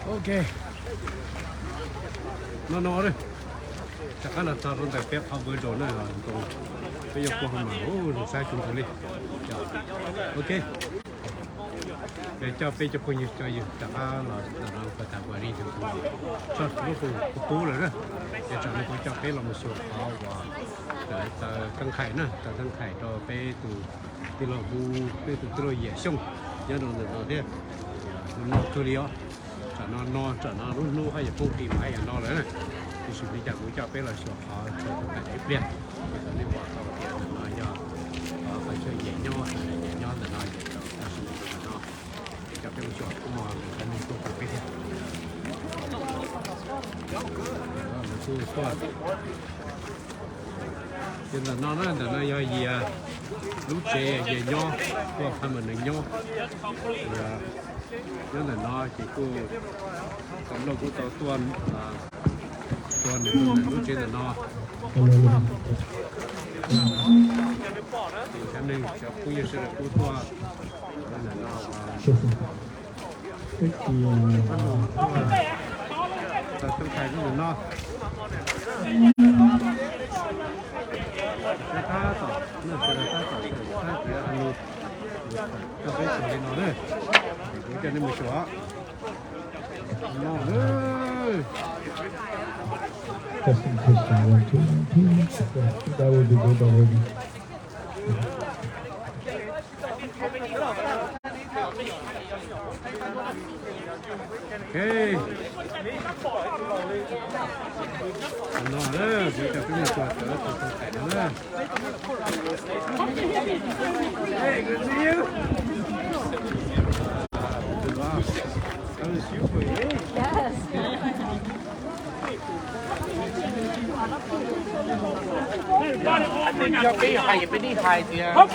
Ok. Nó đấy. Chắc là ta luôn tại phép học với đồ này hả? Bây giờ cô không mà ô sai chung thôi đi. Ok. Để cho bây giờ cô như cho gì chắc là nó phải tạo cái gì thì cho nó cũng cũ rồi đó. Để cho nó có cho cái là một số họ và để ta căng khải nữa, ta căng khải cho cái từ là bu cái từ là dễ xong. Nhớ đồ thế. Nó cứ đi á. Cho nó nó hay là phong tìm hay là nó đấy này. Thì sự bây giờ cũng cho cái là số họ cho cái đẹp đẹp. Để nó vào sau kia nó cho phải chơi dễ nhau là nó cho cái một số cũng mà anh cũng phải biết nó cứ xoa cho nên nó do gì lú chè về nho có phải mình nho nó là nó chỉ cô còn đâu có tuần này lú chè là no thì cái này sẽ cũng như sẽ là cô toa là no ta không phải nó là no cái ta tỏ nó sẽ là ta tỏ ta sẽ ăn luôn ta phải xử lý nó đấy cũng cho nên một chỗ no đấy that would be good already. Okay. Nó đấy, bây giờ cái này chuột đó, tôi phải nó đấy. Hey, good to see you. Wow, that was you for you. Yes. cho cái hay bên đi hay thì có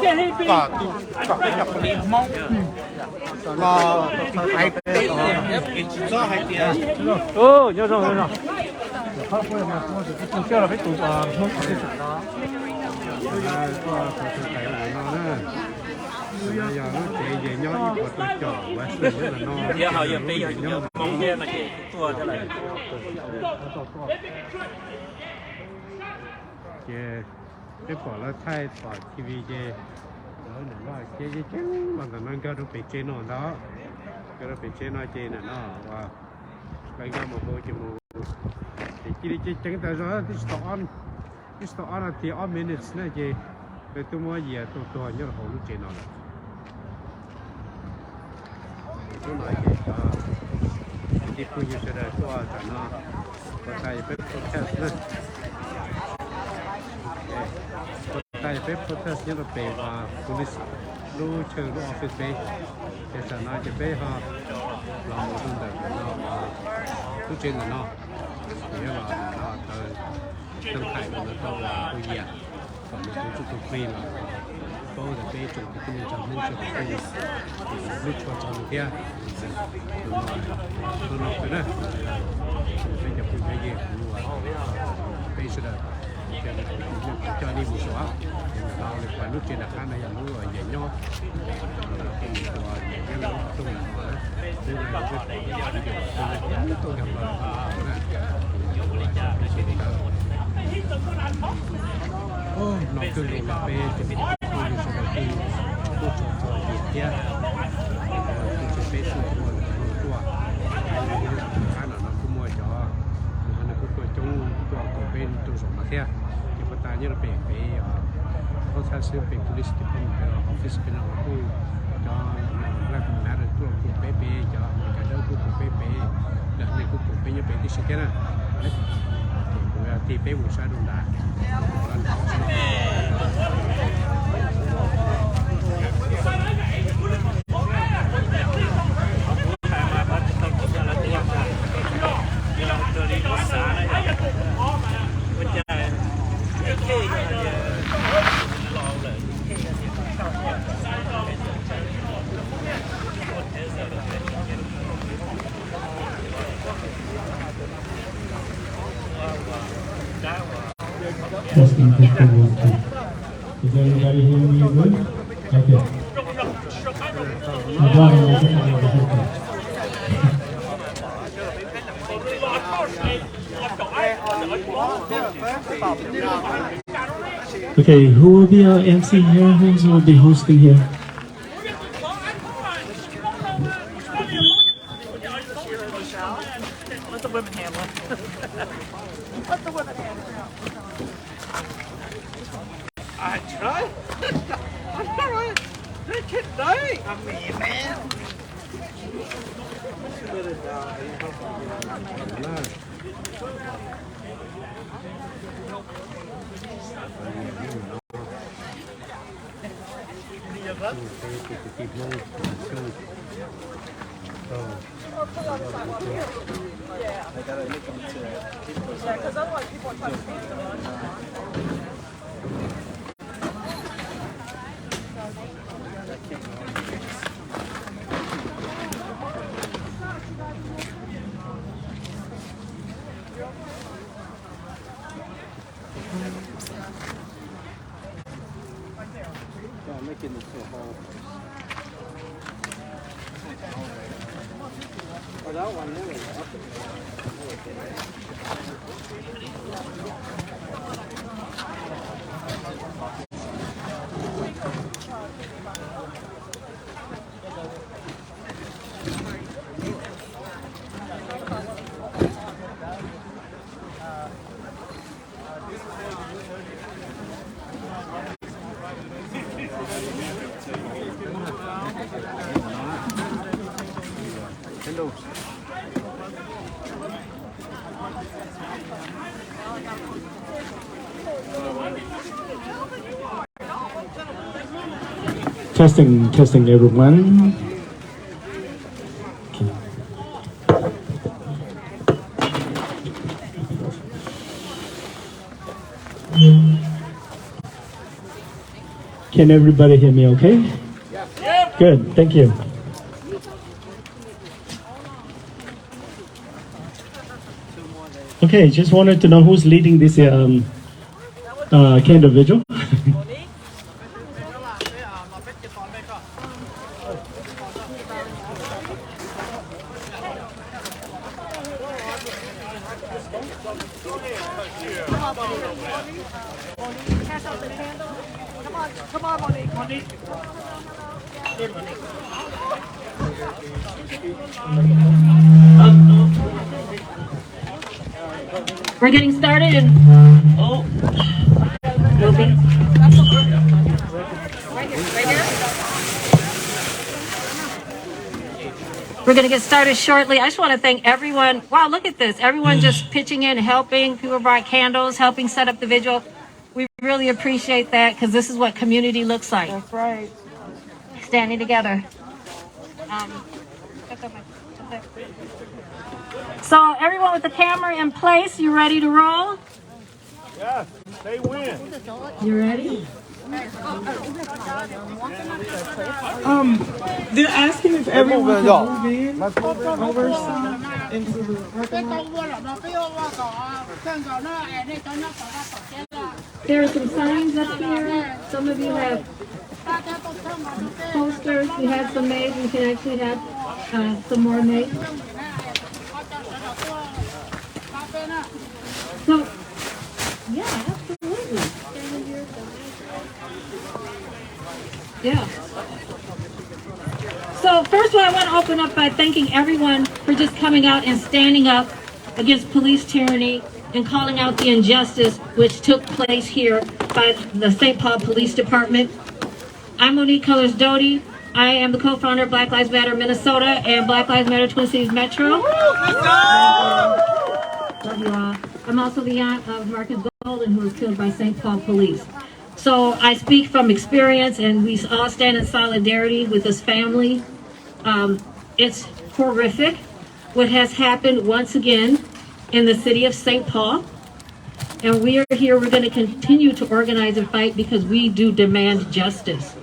cái nhập đi mong có hay bên do hay tiền Nhớ rồi. Không phải mà tôi chưa là phải tụ không có cái chuyện đó. Giờ nó chạy về nhóm của tôi chọn và sự là nó. Giờ họ giờ bây giờ mong nghe mà chị tua thế này. Cái quả là thay tỏi TV chê đó là nó chê chứ mà nó cái nó bị chê nó đó cái nó bị chê nó chê này nó và cái cái một bộ chê một thì chỉ đi chê chẳng tới rồi this store on thì on minutes này chê để tôi mua gì tôi nhớ là hồ lúc chê nó là tôi nói chê thì tôi như thế này tôi cho nó có tay phải protest nữa tại vì protest như là về và police lưu trừ lưu office về để sản xuất cho về họ làm một vấn đề nó và lưu trên là nó nghĩa là nó tới tâm thái của nó đâu là cái gì còn một số chút phí là bao giờ về chủ cái này trong những chuyện phí lúc cho trong kia nó cái đó bây giờ cũng phải gì cũng là bây giờ cho đi một số nào để quản lúc trên đặc khác này là lúc rồi dễ nhau cái nó tung là thứ này là tôi gặp nó cứ lùi là bê thì tôi sẽ đầu tư tôi cho việc kia tôi sẽ bê xuống một tua khá là nó cũng mua cho nó cũng trong của bên tôi dùng mà kia ta như là về cái có thể sử dụng police department office cái nào cũng cho làm mà được của PP cho cái đó của PP là này của PP như vậy thì sẽ cái nào thì PP một sai đúng đắn Testing, testing, 1, 2. Is everybody hearing me good? Okay. Okay, who will be our MC here? Who will be hosting here? Let the women handle it. Let the women handle it. I try. I'm alright. They can die. I mean, man. Testing everyone. Can everybody hear me okay? Good, thank you. Okay, just wanted to know who's leading this candle vigil. Come on, Monique. Monique. Here, Monique. We're getting started and we're going to get started shortly. I just want to thank everyone. Wow, look at this. Everyone just pitching in, helping. People brought candles, helping set up the vigil. We really appreciate that because this is what community looks like. That's right. Standing together. So everyone with the camera in place, you ready to roll? Yeah, they win. You ready? They're asking if everyone can move in over into the parking lot. There are some signs up here. Some of you have posters. We have some made. We can actually have some more made. So, yeah, absolutely. Yeah. So first of all, I want to open up by thanking everyone for just coming out and standing up against police tyranny and calling out the injustice which took place here by the St. Paul Police Department. I'm Monique Colors Doty. I am the co-founder of Black Lives Matter Minnesota and Black Lives Matter Twin Cities Metro. Love you all. I'm also the aunt of Marcus Golden, who was killed by St. Paul Police. So I speak from experience, and we all stand in solidarity with this family. It's horrific what has happened once again in the city of St. Paul. And we are here, we're going to continue to organize and fight because we do demand justice.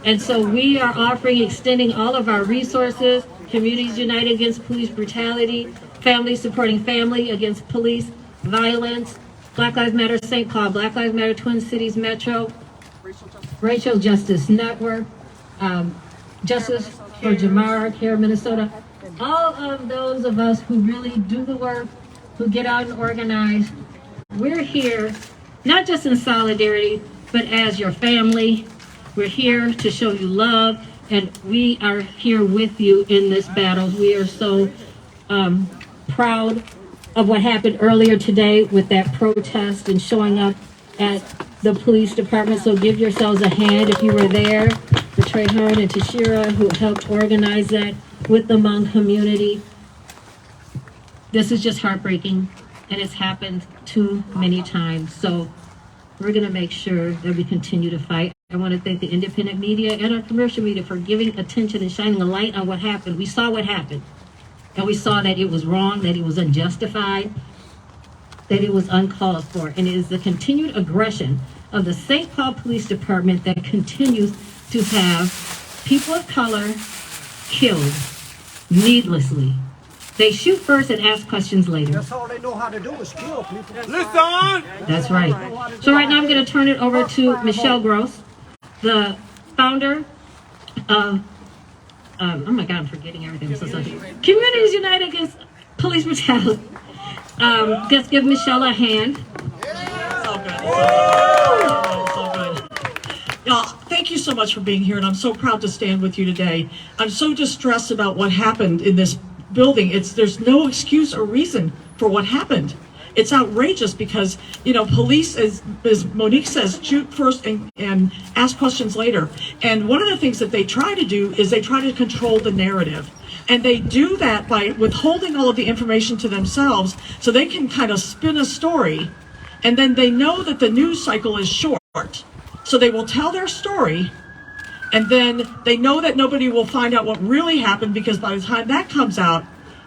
And so we are offering, extending all of our resources, Communities United Against Police Brutality, Families Supporting Family Against Police Violence, Black Lives Matter St. Paul, Black Lives Matter Twin Cities Metro, Racial Justice Network, Justice for Jamara, Care Minnesota. All of those of us who really do the work, who get out and organize, we're here not just in solidarity, but as your family. We're here to show you love, and we are here with you in this battle. We are so proud of what happened earlier today with that protest and showing up at the police department. So give yourselves a hand if you were there. To Trehan and Tashira, who helped organize that with the Hmong community. This is just heartbreaking, and it's happened too many times. So we're going to make sure that we continue to fight. I want to thank the independent media and our commercial media for giving attention and shining a light on what happened. We saw what happened, and we saw that it was wrong, that it was unjustified, that it was uncalled for. And it is the continued aggression of the St. Paul Police Department that continues to have people of color killed needlessly. They shoot first and ask questions later. That's all they know how to do is kill people. Listen! That's right. So right now I'm going to turn it over to Michelle Gross, the founder of, oh my God, I'm forgetting everything. I'm so sorry. Communities United Against Police Brutality. Just give Michelle a hand. So good. So good. Y'all, thank you so much for being here, and I'm so proud to stand with you today. I'm so distressed about what happened in this building. There's no excuse or reason for what happened. It's outrageous because, police, as Monique says, shoot first and ask questions later. And one of the things that they try to do is they try to control the narrative. And they do that by withholding all of the information to themselves so they can kind of spin a story. And then they know that the news cycle is short. So they will tell their story, and then they know that nobody will find out what really happened, because by the time that comes out,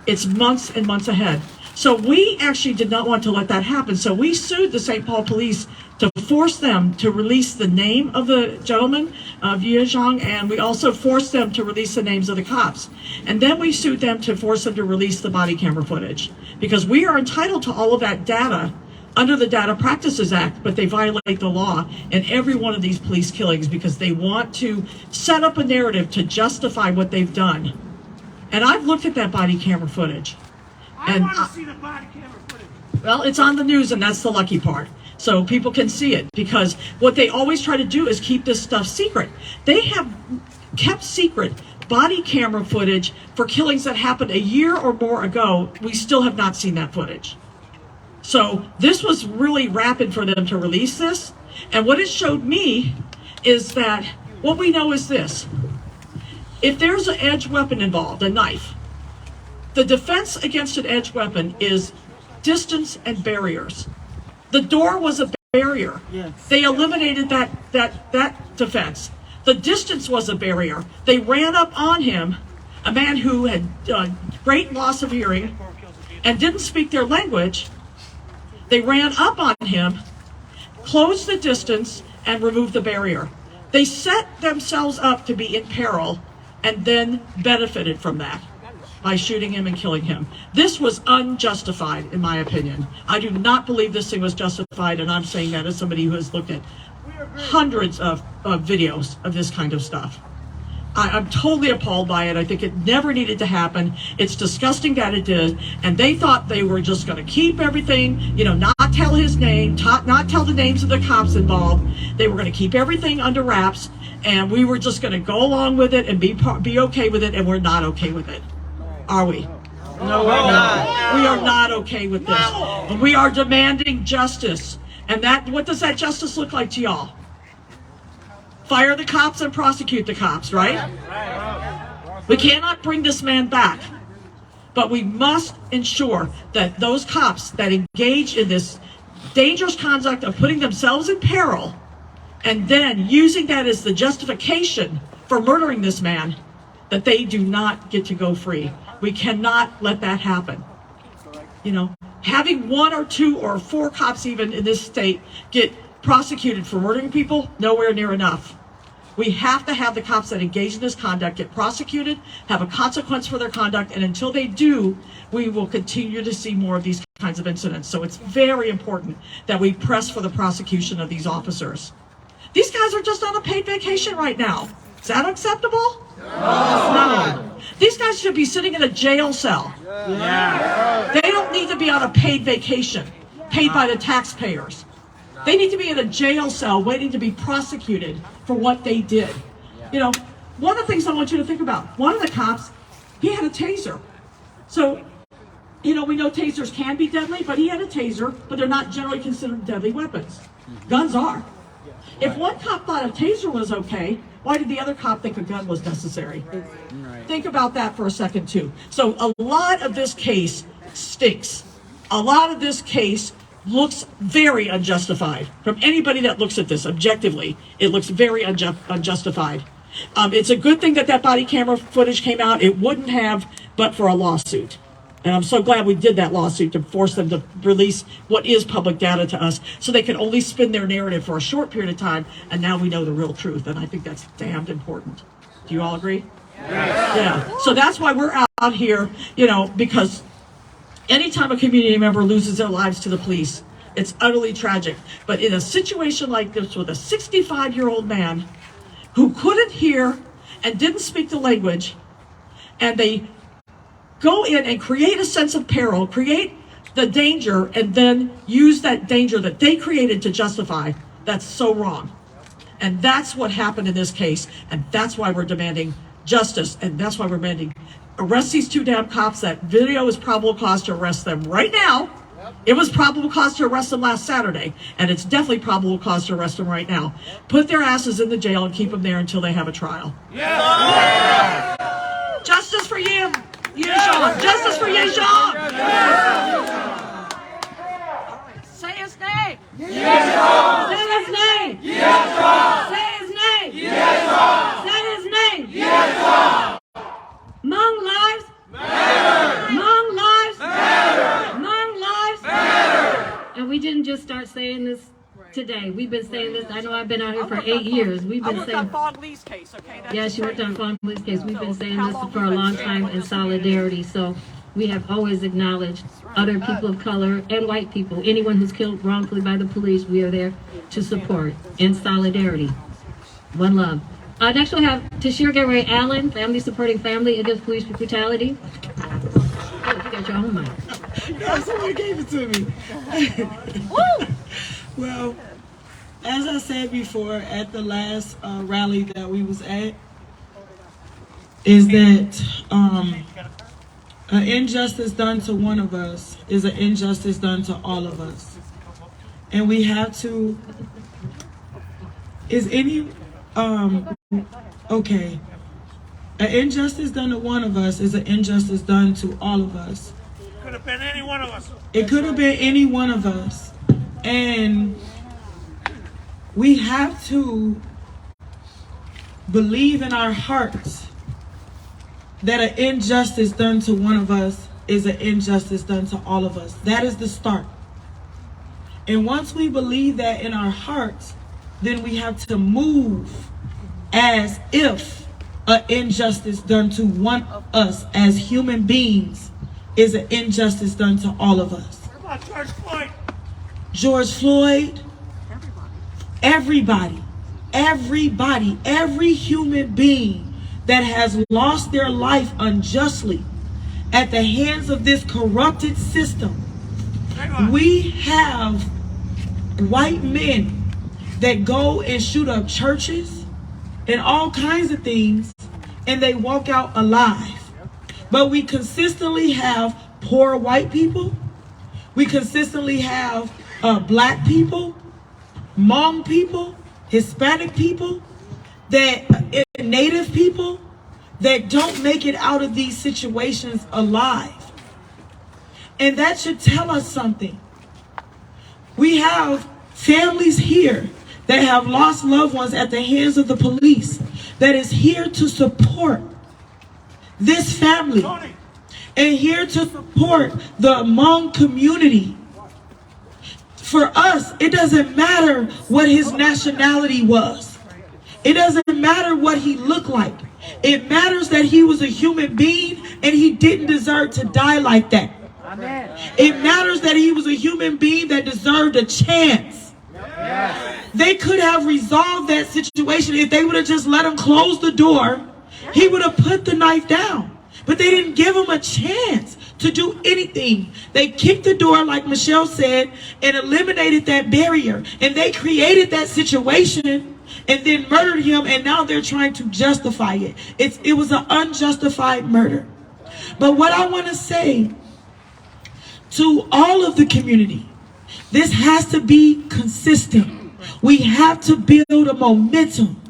it's months and months ahead. So we actually did not want to let that happen. So we sued the St. Paul police to force them to release the name of the gentleman, Yias, and we also forced them to release the names of the cops. And then we sued them to force them to release the body camera footage, because we are entitled to all of that data under the Data Practices Act, but they violate the law in every one of these police killings because they want to set up a narrative to justify what they've done. And I've looked at that body camera footage. I want to see the body camera footage. Well, it's on the news, and that's the lucky part. So people can see it, because what they always try to do is keep this stuff secret. They have kept secret body camera footage for killings that happened a year or more ago. We still have not seen that footage. So this was really rapid for them to release this. And what it showed me is that what we know is this. If there's an edged weapon involved, a knife, the defense against an edged weapon is distance and barriers. The door was a barrier. Yes. They eliminated that defense. The distance was a barrier. They ran up on him, a man who had great loss of hearing and didn't speak their language. They ran up on him, closed the distance, and removed the barrier. They set themselves up to be in peril and then benefited from that by shooting him and killing him. This was unjustified, in my opinion. I do not believe this thing was justified, and I'm saying that as somebody who has looked at hundreds of videos of this kind of stuff. I'm totally appalled by it. I think it never needed to happen. It's disgusting that it did. And they thought they were just going to keep everything, not tell his name, not tell the names of the cops involved. They were going to keep everything under wraps, and we were just going to go along with it and be okay with it, and we're not okay with it. Are we? No, we're not. We are not okay with this. And we are demanding justice. And what does that justice look like to y'all? Fire the cops and prosecute the cops, right? We cannot bring this man back, but we must ensure that those cops that engage in this dangerous conduct of putting themselves in peril and then using that as the justification for murdering this man, that they do not get to go free. We cannot let that happen. Having 1 or 2 or 4 cops even in this state get prosecuted for murdering people, nowhere near enough. We have to have the cops that engage in this conduct get prosecuted, have a consequence for their conduct, and until they do, we will continue to see more of these kinds of incidents. So it's very important that we press for the prosecution of these officers. These guys are just on a paid vacation right now. Is that acceptable? No. These guys should be sitting in a jail cell. Yeah. They don't need to be on a paid vacation. paid by the taxpayers. They need to be in a jail cell waiting to be prosecuted for what they did. You know, one of the things I want you to think about, one of the cops, he had a taser. So, you know, we know tasers can be deadly, but he had a taser, but they're not generally considered deadly weapons. Guns are. If one cop thought a taser was okay, why did the other cop think a gun was necessary? Think about that for a second, too. So a lot of this case stinks. A lot of this case looks very unjustified. From anybody that looks at this objectively, it looks very unjustified. It's a good thing that that body camera footage came out. It wouldn't have, but for a lawsuit. And I'm so glad we did that lawsuit to force them to release what is public data to us so they can only spin their narrative for a short period of time, and now we know the real truth, and I think that's damned important. Do you all agree? Yeah. So that's why we're out here, you know, because anytime a community member loses their lives to the police, it's utterly tragic. But in a situation like this with a 65-year-old man who couldn't hear and didn't speak the language, and they go in and create a sense of peril, create the danger, and then use that danger that they created to justify, that's so wrong. And that's what happened in this case, and that's why we're demanding justice, and that's why we're demanding arrest these two damn cops. That video is probable cause to arrest them right now. It was probable cause to arrest them last Saturday, and it's definitely probable cause to arrest them right now. Put their asses in the jail and keep them there until they have a trial. Yeah. Justice for you. Xyooj! Justice for Xyooj! Say his name! Xyooj! Say his name! Xyooj! Say his name! Xyooj! Say his name! Xyooj! Hmong lives matter! Hmong lives matter! Hmong lives matter! And we didn't just start saying this today. We've been saying this. I know I've been out here for 8 years. We've been saying. I worked on Fong Lee's case, okay? Yeah, she worked on Fong Lee's case. We've been saying this for a long time in solidarity. So we have always acknowledged other people of color and white people. Anyone who's killed wrongfully by the police, we are there to support in solidarity. One love. Next we'll have Cherwayia Allen, Family Supporting Family Against Police Brutality. Oh, you got your own mic. No, someone gave it to me. Woo! Well, as I said before at the last rally that we was at, is that an injustice done to one of us is an injustice done to all of us. And we have to, is any, okay, an injustice done to one of us is an injustice done to all of us. Could have been any one of us. It could have been any one of us. And we have to believe in our hearts that an injustice done to one of us is an injustice done to all of us. That is the start. And once we believe that in our hearts, then we have to move as if an injustice done to one of us as human beings is an injustice done to all of us. What about George Floyd? George Floyd, everybody, every human being that has lost their life unjustly at the hands of this corrupted system. We have white men that go and shoot up churches and all kinds of things, and they walk out alive. But we consistently have poor white people. We consistently have black people, Hmong people, Hispanic people, that Native people that don't make it out of these situations alive. And that should tell us something. We have families here that have lost loved ones at the hands of the police that is here to support this family and here to support the Hmong community. For us, it doesn't matter what his nationality was. It doesn't matter what he looked like. It matters that he was a human being and he didn't deserve to die like that. It matters that he was a human being that deserved a chance. They could have resolved that situation if they would have just let him close the door. He would have put the knife down. But they didn't give him a chance to do anything. They kicked the door, like Michelle said, and eliminated that barrier. And they created that situation and then murdered him, and now they're trying to justify it. It was an unjustified murder. But what I want to say to all of the community, this has to be consistent. We have to build a momentum.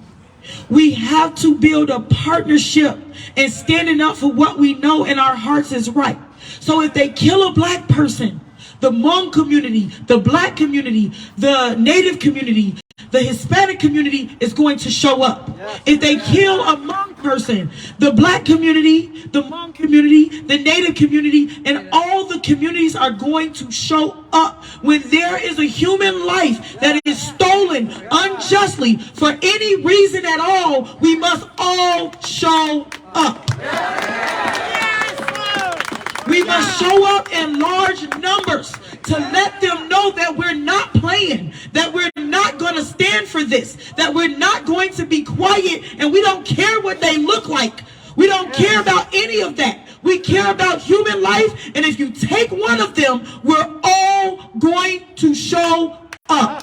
We have to build a partnership and standing up for what we know in our hearts is right. So if they kill a black person, the Hmong community, the black community, the Native community, the Hispanic community is going to show up. If they kill a Hmong person, the black community, the Hmong community, the Native community, and all the communities are going to show up. When there is a human life that is stolen unjustly for any reason at all, we must all show up. We must show up in large numbers to let them know that we're not playing, that we're not going to stand for this, that we're not going to be quiet, and we don't care what they look like. We don't care about any of that. We care about human life, and if you take one of them, we're all going to show up.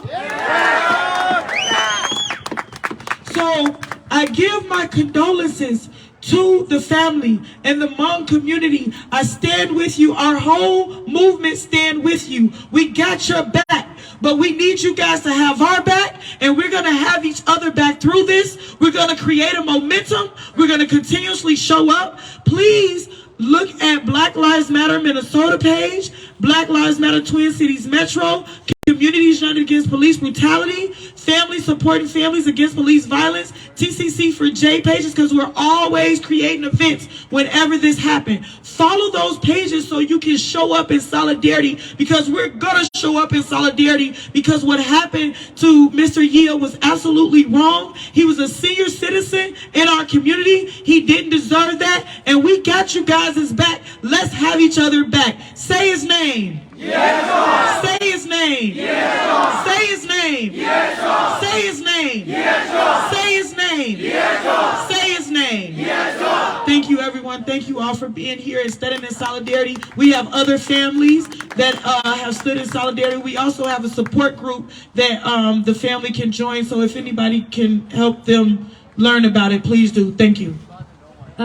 So I give my condolences to the family and the Hmong community. I stand with you. Our whole movement stand with you. We got your back, but we need you guys to have our back, and we're going to have each other back through this. We're going to create a momentum. We're going to continuously show up. Please look at Black Lives Matter Minnesota page, Black Lives Matter Twin Cities Metro, Communities United Against Police Brutality, Families Supporting Families Against Police Violence, TCC for J pages, because we're always creating events whenever this happens. Follow those pages so you can show up in solidarity, because we're going to show up in solidarity, because what happened to Mr. Yias was absolutely wrong. He was a senior citizen in our community. He didn't deserve that, and we got you guys' back. Let's have each other back. Say his name. Yes, say his name. Yes, say his name. Yes, say his name. Yes, say his name. Yes, say his name. Yes, thank you, everyone. Thank you all for being here and standing in solidarity. We have other families that have stood in solidarity. We also have a support group that the family can join. So if anybody can help them learn about it, please do. Thank you.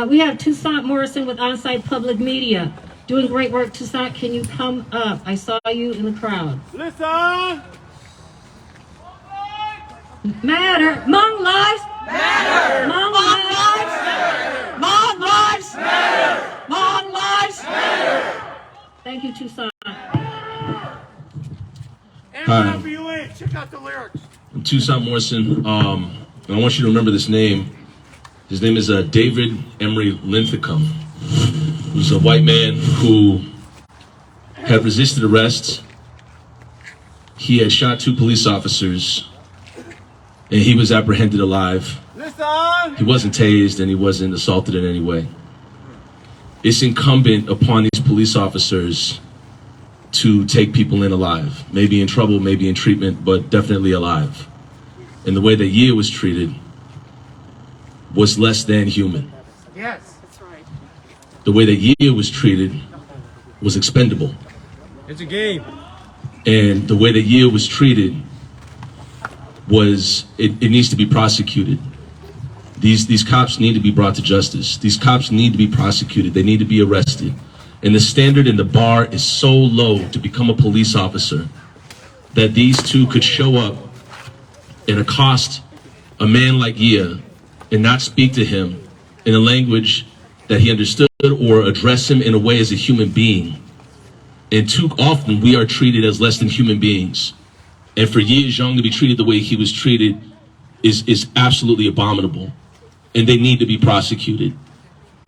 We have Toussaint Morrison with On-Site Public Media. Doing great work. Toussaint, can you come up? I saw you in the crowd. Listen! Matter. Hmong lives matter. Hmong lives matter. Hmong lives matter. Hmong lives matter. Thank you, Toussaint. Wherever you ain't, check out the lyrics. I'm Toussaint Morrison. I want you to remember this name. His name is David Emery Linthicum. He's a white man who had resisted arrest. He had shot 2 police officers, and he was apprehended alive. Listen! He wasn't tased, and he wasn't assaulted in any way. It's incumbent upon these police officers to take people in alive. Maybe in trouble, maybe in treatment, but definitely alive. And the way that Yias was treated was less than human. Yes. The way that Yias was treated was expendable. It's a game. And the way that Yias was treated was, it needs to be prosecuted. These cops need to be brought to justice. These cops need to be prosecuted. They need to be arrested. And the standard and the bar is so low to become a police officer that these 2 could show up and accost a man like Yias and not speak to him in a language that he understood, or address him in a way as a human being. And too often we are treated as less than human beings. And for Yias Young to be treated the way he was treated is absolutely abominable. And they need to be prosecuted.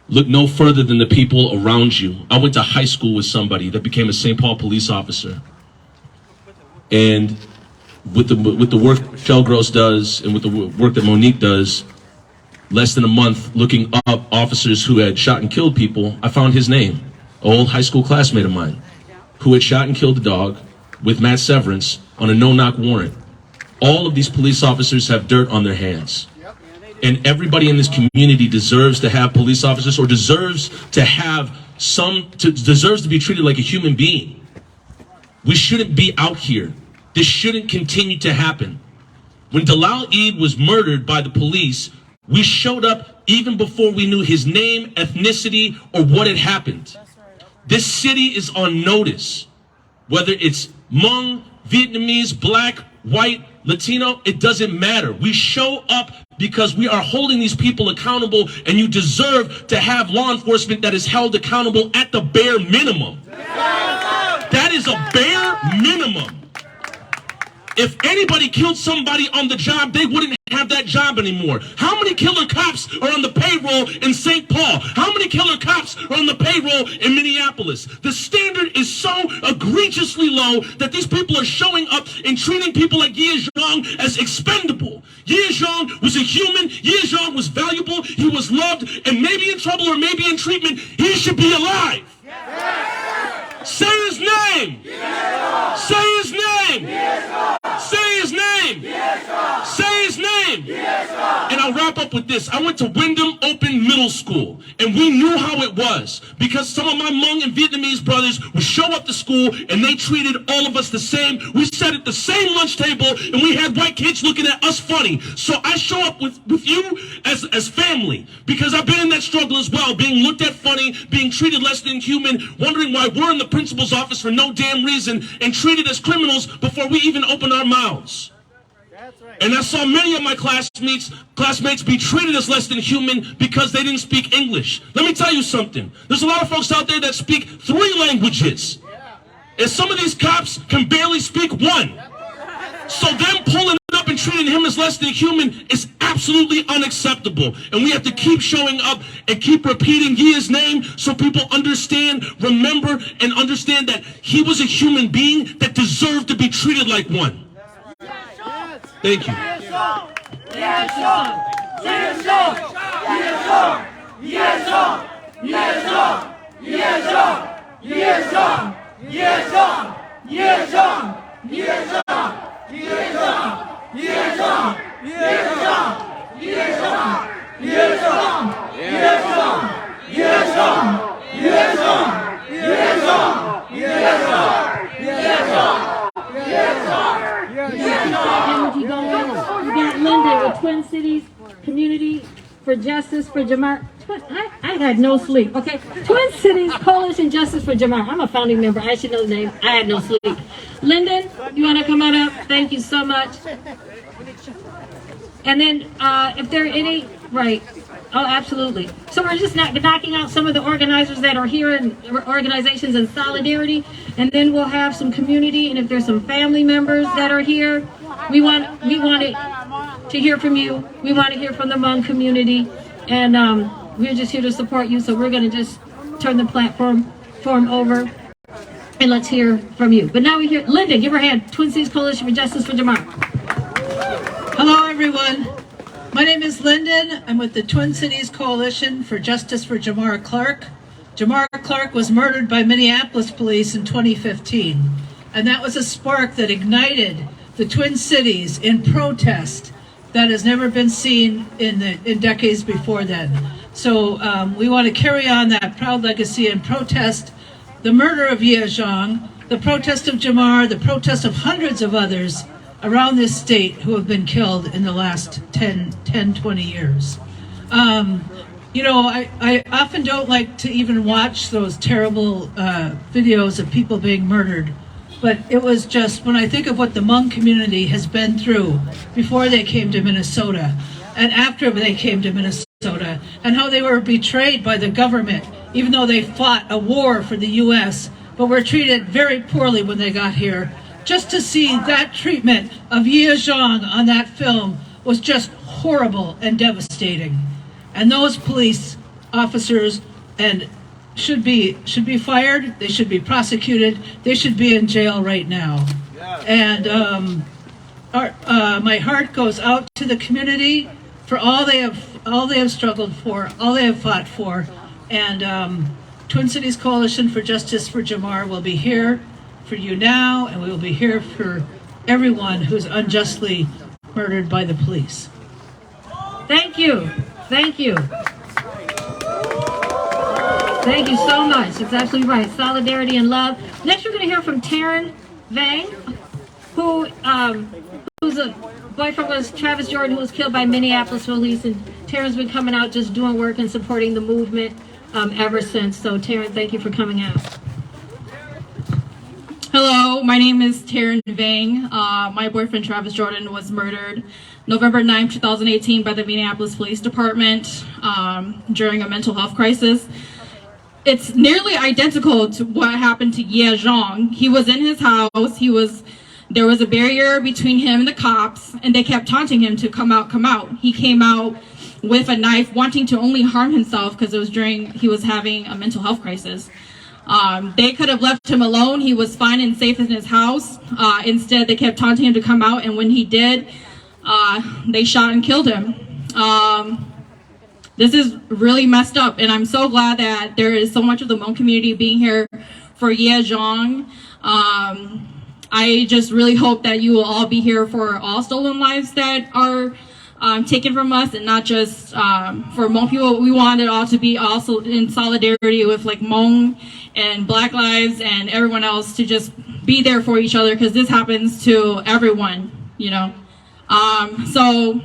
Look no further than the people around you. I went to high school with somebody that became a St. Paul police officer. And with the work Michelle Gross does, and with the work that Monique does, less than a month looking up officers who had shot and killed people, I found his name, an old high school classmate of mine, who had shot and killed a dog with Matt Severance on a no-knock warrant. All of these police officers have dirt on their hands. and everybody in this community deserves to have police officers, or deserves to have deserves to be treated like a human being. We shouldn't be out here. This shouldn't continue to happen. When Dalal Eid was murdered by the police, we showed up even before we knew his name, ethnicity, or what had happened. This city is on notice. Whether it's Hmong, Vietnamese, Black, White, Latino, it doesn't matter. We show up because we are holding these people accountable, and you deserve to have law enforcement that is held accountable at the bare minimum. That is a bare minimum. If anybody killed somebody on the job, they wouldn't have that job anymore. How many killer cops are on the payroll in St. Paul? How many killer cops are on the payroll in Minneapolis? The standard is so egregiously low that these people are showing up and treating people like Yias as expendable. Yias was a human. Yias was valuable. He was loved, and maybe in trouble or maybe in treatment. He should be alive. Say his name. Say his name. Say his name. Say his name. And I'll wrap up with this. I went to Wyndham Open Middle School, and we knew how it was, because some of my Hmong and Vietnamese brothers would show up to school and they treated all of us the same. We sat at the same lunch table and we had white kids looking at us funny. So I show up with you as family, because I've been in that struggle as well, being looked at funny, being treated less than human, wondering why we're in the principal's office for no damn reason, and treated as criminals before we even open our mouths. And I saw many of my classmates be treated as less than human because they didn't speak English. Let me tell you something. There's a lot of folks out there that speak 3 languages. And some of these cops can barely speak 1. So them pulling up and treating him as less than human is absolutely unacceptable. And we have to keep showing up and keep repeating Yias' name so people understand, remember, and understand that he was a human being that deserved to be treated like one. Thank you. Energy going. We got Linda with Twin Cities Community for Justice for Jamar. I had no sleep. Okay, Twin Cities Coalition Justice for Jamar. I'm a founding member. I should know the name. I had no sleep. Lyndon, you want to come on up? Thank you so much. And then if there are any, right. Oh, absolutely. So we're just knocking out some of the organizers that are here in organizations in solidarity, and then we'll have some community, and if there's some family members that are here, we want it to hear from you. We want to hear from the Hmong community, and we're just here to support you. So we're going to just turn the platform over, and let's hear from you. But now we hear Linda. Give her a hand. Twin Cities Coalition for Justice for Jamar. Hello, everyone. My name is Lyndon. I'm with the Twin Cities Coalition for Justice for Jamar Clark. Jamar Clark was murdered by Minneapolis police in 2015, and that was a spark that ignited the Twin Cities in protest that has never been seen in decades before then. So we want to carry on that proud legacy and protest the murder of Yias, the protest of Jamar, the protest of hundreds of others around this state who have been killed in the last 10, 20 years. You know, I often don't like to even watch those terrible videos of people being murdered, but it was just, when I think of what the Hmong community has been through before they came to Minnesota and after they came to Minnesota, and how they were betrayed by the government, even though they fought a war for the U.S., but were treated very poorly when they got here. Just to see that treatment of Yias on that film was just horrible and devastating. And those police officers should be fired. They should be prosecuted. They should be in jail right now. And my heart goes out to the community for all they have struggled for, all they have fought for. And Twin Cities Coalition for Justice for Jamar will be here for you now, and we will be here for everyone who's unjustly murdered by the police. Thank you. Thank you. Thank you so much. It's absolutely right. Solidarity and love. Next, we're going to hear from Taryn Vang, who's a boyfriend was Travis Jordan, who was killed by Minneapolis police. And Taryn's been coming out just doing work and supporting the movement ever since. So, Taryn, thank you for coming out. Hello, my name is Taryn Vang. My boyfriend Travis Jordan was murdered November 9, 2018 by the Minneapolis Police Department during a mental health crisis. It's nearly identical to what happened to Yias. He was in his house. There was a barrier between him and the cops, and they kept taunting him to come out, come out. He came out with a knife, wanting to only harm himself because it was he was having a mental health crisis. They could have left him alone. He was fine and safe in his house. Instead, they kept taunting him to come out, and when he did, they shot and killed him. This is really messed up, and I'm so glad that there is so much of the Hmong community being here for Yias. I just really hope that you will all be here for all stolen lives that are taken from us, and not just for Hmong people. We want it all to be also in solidarity with like Hmong and Black lives and everyone else, to just be there for each other, because this happens to everyone, you know. So,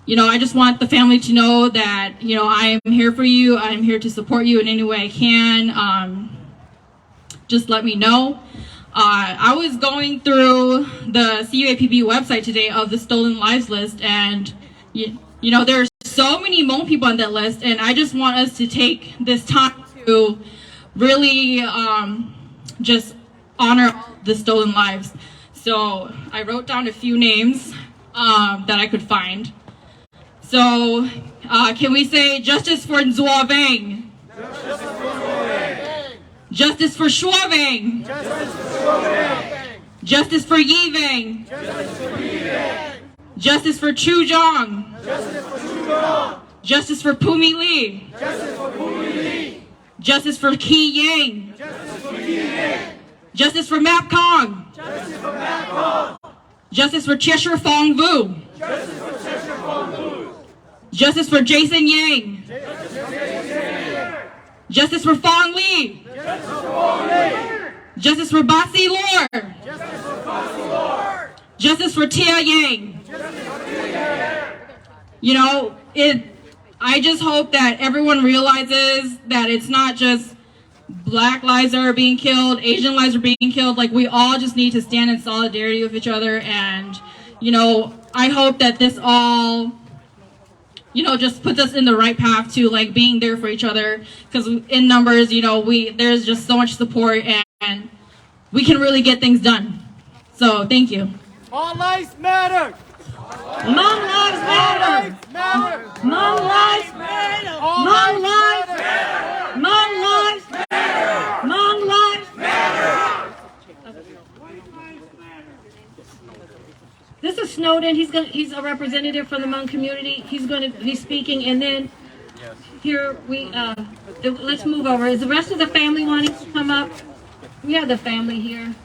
you know, I just want the family to know that, you know, I am here for you. I'm here to support you in any way I can. Just let me know. I was going through the CUAPB website today of the stolen lives list, and you know, there's so many Hmong people on that list, and I just want us to take this time to really just honor the stolen lives. So I wrote down a few names that I could find. So can we say justice for Xyooj Vang? Justice for Xyooj Vang. Justice for Yi Vang. Justice for Txog. Justice for Pumi Lee. Justice for Ki Yang. Justice for Map Kong. Justice for Cheshire Fong Vu. Justice for Jason Yang. Justice for Fong Lee. Justice for Basi Lor. Justice for Tia Yang. You know, I just hope that everyone realizes that it's not just Black lives that are being killed, Asian lives are being killed. Like, we all just need to stand in solidarity with each other. And, you know, I hope that this all, you know, just puts us in the right path to like being there for each other, because in numbers, you know, there's just so much support, and we can really get things done. So thank you. All lives matter. Hmong lives matter. Hmong lives matter. Hmong lives matter. Hmong lives matter. Hmong lives matter. This is Snowden. He's a representative from the Hmong community. He's going to be speaking, and then here let's move over. Is the rest of the family wanting to come up? We have the family here.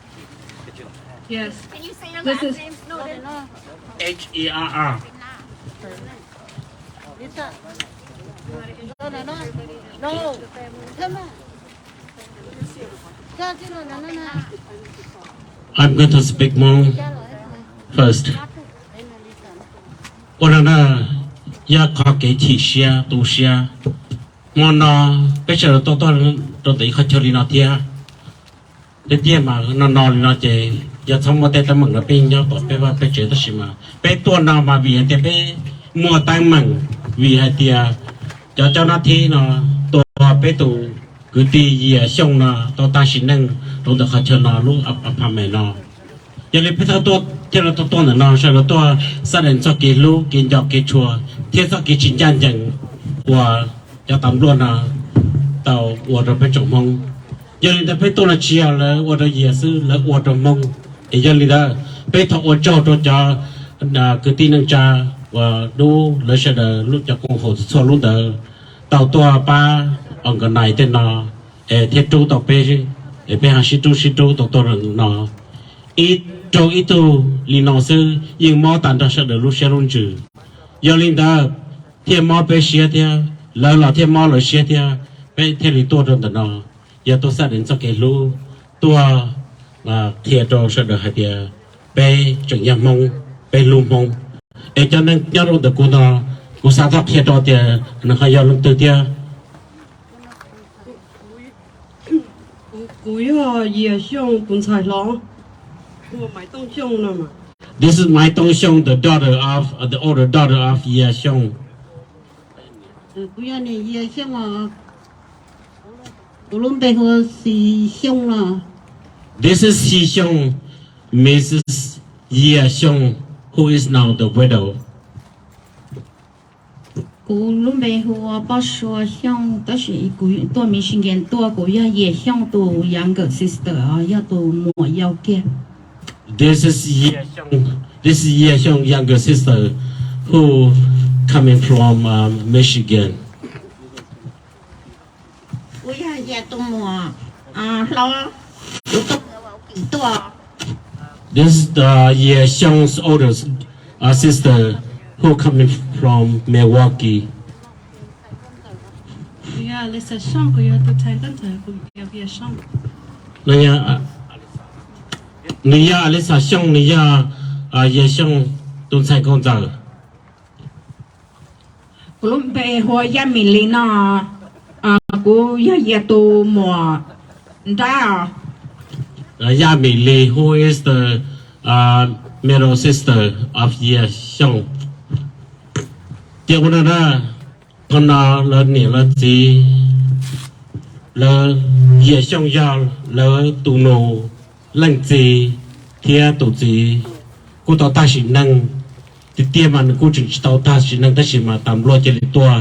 Yes. Can you say your This last is name, Snowden? H-E-R-R. No. Come on. I'm going to speak Hmong first. Orana ya kake tishia tushia. Mona pechero to the kacholina tia. The tia ma no je ya some what the mong the pin ya to peva peche the shima. Pe to na ma vi te pe more time mang vi ha tia. Ja cho na thi no to pe tu cứ ti ya xiong na to ta xin nang to the kacholina lu ap me no. Ya le pe to thế là tôi là nó sau đó tôi gia đình cho cái lúa cái dọc cái chùa thế cho cái chính danh chẳng của cho tạm luôn là tàu của rồi phải trồng mông giờ này phải tôi là chia là của rồi gì sư là của trồng mông thì giờ này đó phải thọ cho là cái tin năng cha và đu lấy sẽ là lúc cho công hồ cho lúc đó tàu tôi ba ông cái này tên nó thiết trụ tàu pe hàng sĩ trụ tàu tôi là nó ít trong ít tu li nong sư nhưng mò tàn ra sẽ được lúc sẽ luôn chữ giờ linh đã thiên mò bé xia thia lỡ là thiên mò lỡ xia thia bé thiên lý tua trong tận nó giờ tôi xác định cho cái lũ tua mà thiệt cho sẽ được hai thia bé chẳng nhầm mông bé lùm mông để cho nên nhớ luôn được cô sao thắc thiệt cho thia nó hay giờ luôn từ thia This is my Tong Xiong, the daughter of the older daughter of Yias Xiong. This is Xi Xiong, Mrs. Yias Xiong, who is now the widow. Younger sister, This is Yias Xiong. This is Yias Xiong, younger sister, who coming from Michigan. This is the Yias Xiong's older sister, who coming from Milwaukee. Nia Alisa Xiong, Nia Yias Xiong, don't say con giờ. Kulumpe ho ya milina ko ya to mo da Yami Lee, who is the middle sister of Yias Xiong. Tiếc quá đó, con nào lớn nhỉ lớn gì, lớn Yias Xiong giao lớn tụ nổ lăng gì, thia tụ gì, cô tao ta chỉ năng, thì tiêm mà cô chỉ tao ta chỉ năng ta chỉ mà tạm lo chỉ tua,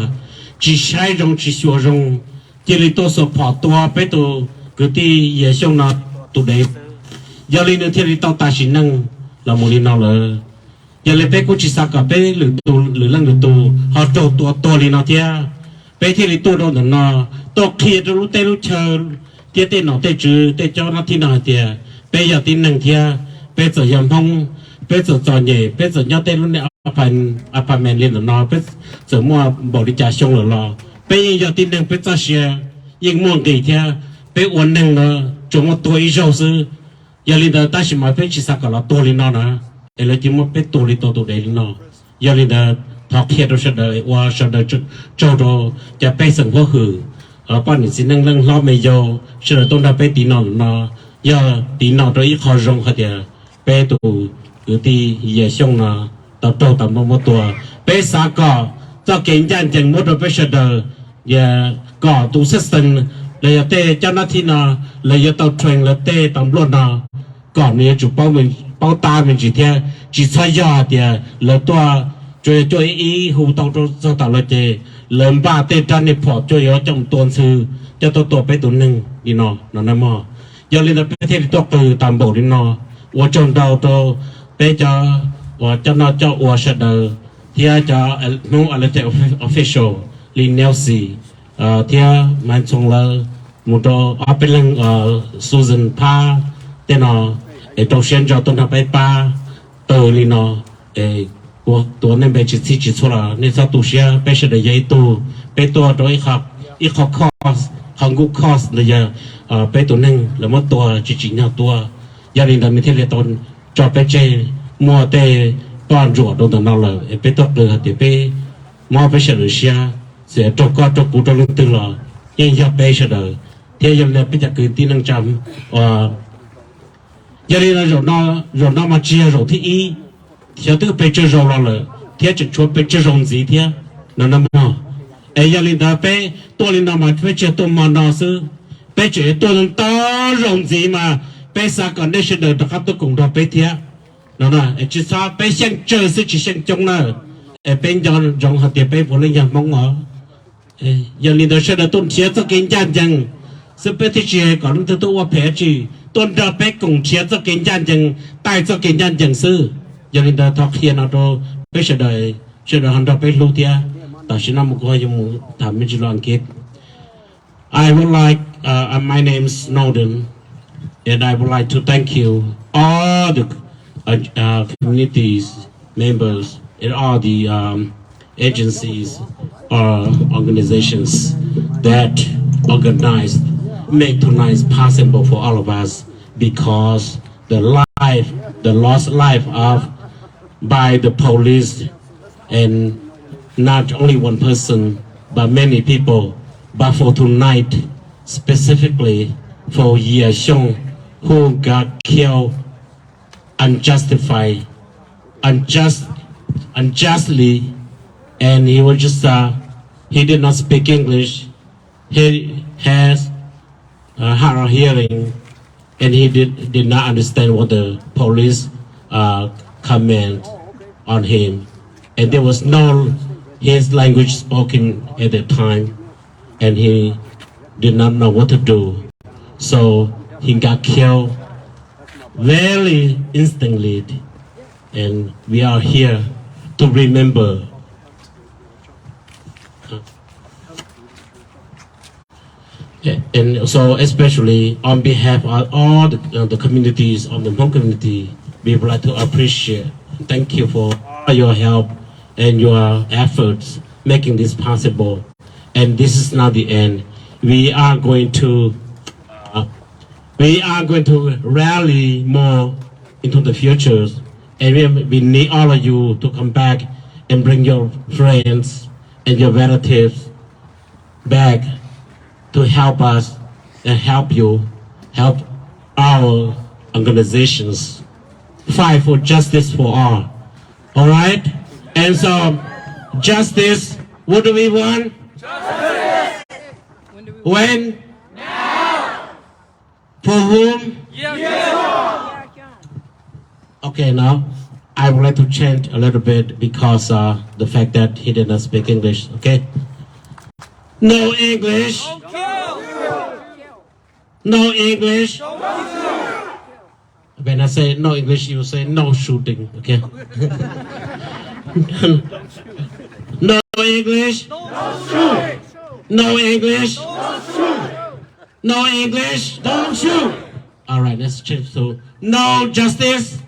chỉ sai rong chỉ xua rong, chỉ tua số bỏ tua, bé tụ cứ ti Yias Xiong nó tụ đấy, giờ lên nữa thì tao ta chỉ năng là một linh nào là giờ lên bé cô chỉ sao cả bé lử lăng lử tụ họ trâu tua lên nó thia bé thì tua đâu nó tao kia đâu lúc tê lúc chờ tia tê nó tê chữ tê cho nó thi nào thia bé giờ tin năng thia bé giờ yam phong bé giờ trò nhẹ bé giờ nhau tê lúc này apartment lên nó bé giờ mua bảo đi trả xong rồi lo bé giờ tin năng bé cho xe nhưng mua cái thia bé uốn năng nó chúng một tuổi rồi sư giờ lên đó ta chỉ mà bé chỉ sao cả là tuổi lên nó nè để lấy chỉ một bé tuổi lên tuổi đấy lên nó giờ lên đó thọ kia đâu sẽ đợi qua sẽ đợi cho đồ cho bé sinh hoạt hử ở bên này xin năng năng lo mấy giờ sẽ đợi tôi đã bé tí nó giờ tí nó rồi ít khó rong hết giờ bé tụ cứ tí giờ xong nó tao trâu tao một tuổi bé sao cả cho kinh doanh chẳng một rồi bé sẽ đợi giờ cả tụ sẽ sinh là tê cho nó thì nó là tao truyền là tê tao luôn nó còn này chụp bao ta mình chỉ thay giờ thì là tôi cho ý hù tao cho tao là tê lần ba tê cho này phò cho yếu trong tuần sư cho tôi bé tuần nâng đi nó nằm mò giờ lên là bé thì tôi từ tạm bộ đi nó ở trong đầu tôi bé cho nó cho ở sẽ đời thì cho nó là tê official lên Nelsie thì mình xong là một đồ ở bên lăng Susan Pa tên nó để đầu tiên cho tôi học bài ba từ li nó để của tôi nên bé chỉ số là nên sao tu sửa bé sẽ để dạy tu bé tu rồi ít học course học good course là giờ bé tu nên là một tu chỉ nhau tu gia đình đã mình thấy là tôi cho bé chơi mua tê toàn ruộng đâu tận nào là bé tu được thì bé mua bé sẽ được sửa sẽ cho con cho cụ cho lương tư là nhưng giờ bé sẽ được thế giờ là bây giờ cứ tin năng chăm giờ đây là rồi nó mà chia rồi thì ý theo tức bây giờ rồi là thế chỉ cho bây giờ rồi gì thế nó nằm mò ấy giờ linh đã bé tôi linh mà bây giờ tôi mà nó sư bây giờ tôi linh to rồi gì mà bây giờ còn đây sẽ được các tôi cùng đó bây thế nó là chỉ sao bây giờ chơi sự chỉ xem trong nào bây giờ rong hạt tiền bây giờ linh giờ mong ngỏ giờ linh đã sẽ được tôn chia cho kinh doanh rằng sự bây giờ còn tôi qua phê chỉ tôn ra bé cùng chia cho kinh doanh rằng tài cho kinh doanh rằng sư giờ nên ta thọ hiện nào đó bây giờ đời hàng đó bé lưu tia ta chỉ nằm một cái dùng thảm mình chỉ lo kết I would like my name is Snowden and I would like to thank you all the communities members and all the agencies or organizations that organize, make tonight possible for all of us, because the lost life of by the police, and not only one person, but many people. But for tonight, specifically for Yias, who got killed unjustly, and he was just he did not speak English. He has hard of hearing, and he did not understand what the police command on him, and there was no his language spoken at the time, and he did not know what to do, so he got killed very instantly, and we are here to remember. And so, especially on behalf of all the communities of the Hmong community, we would like to appreciate. Thank you for all your help and your efforts making this possible. And this is not the end. We are going to rally more into the future, and we need all of you to come back and bring your friends and your relatives back to help us and help our organizations fight for justice for all. All right? And so, justice, what do we want? Justice! When? Now! For whom? Yes. Okay, now, I would like to change a little bit because the fact that he did not speak English, okay? No English. No English. When I say no English, you say no shooting, okay? No English. No English. No English. Don't shoot. All right, let's change to no justice.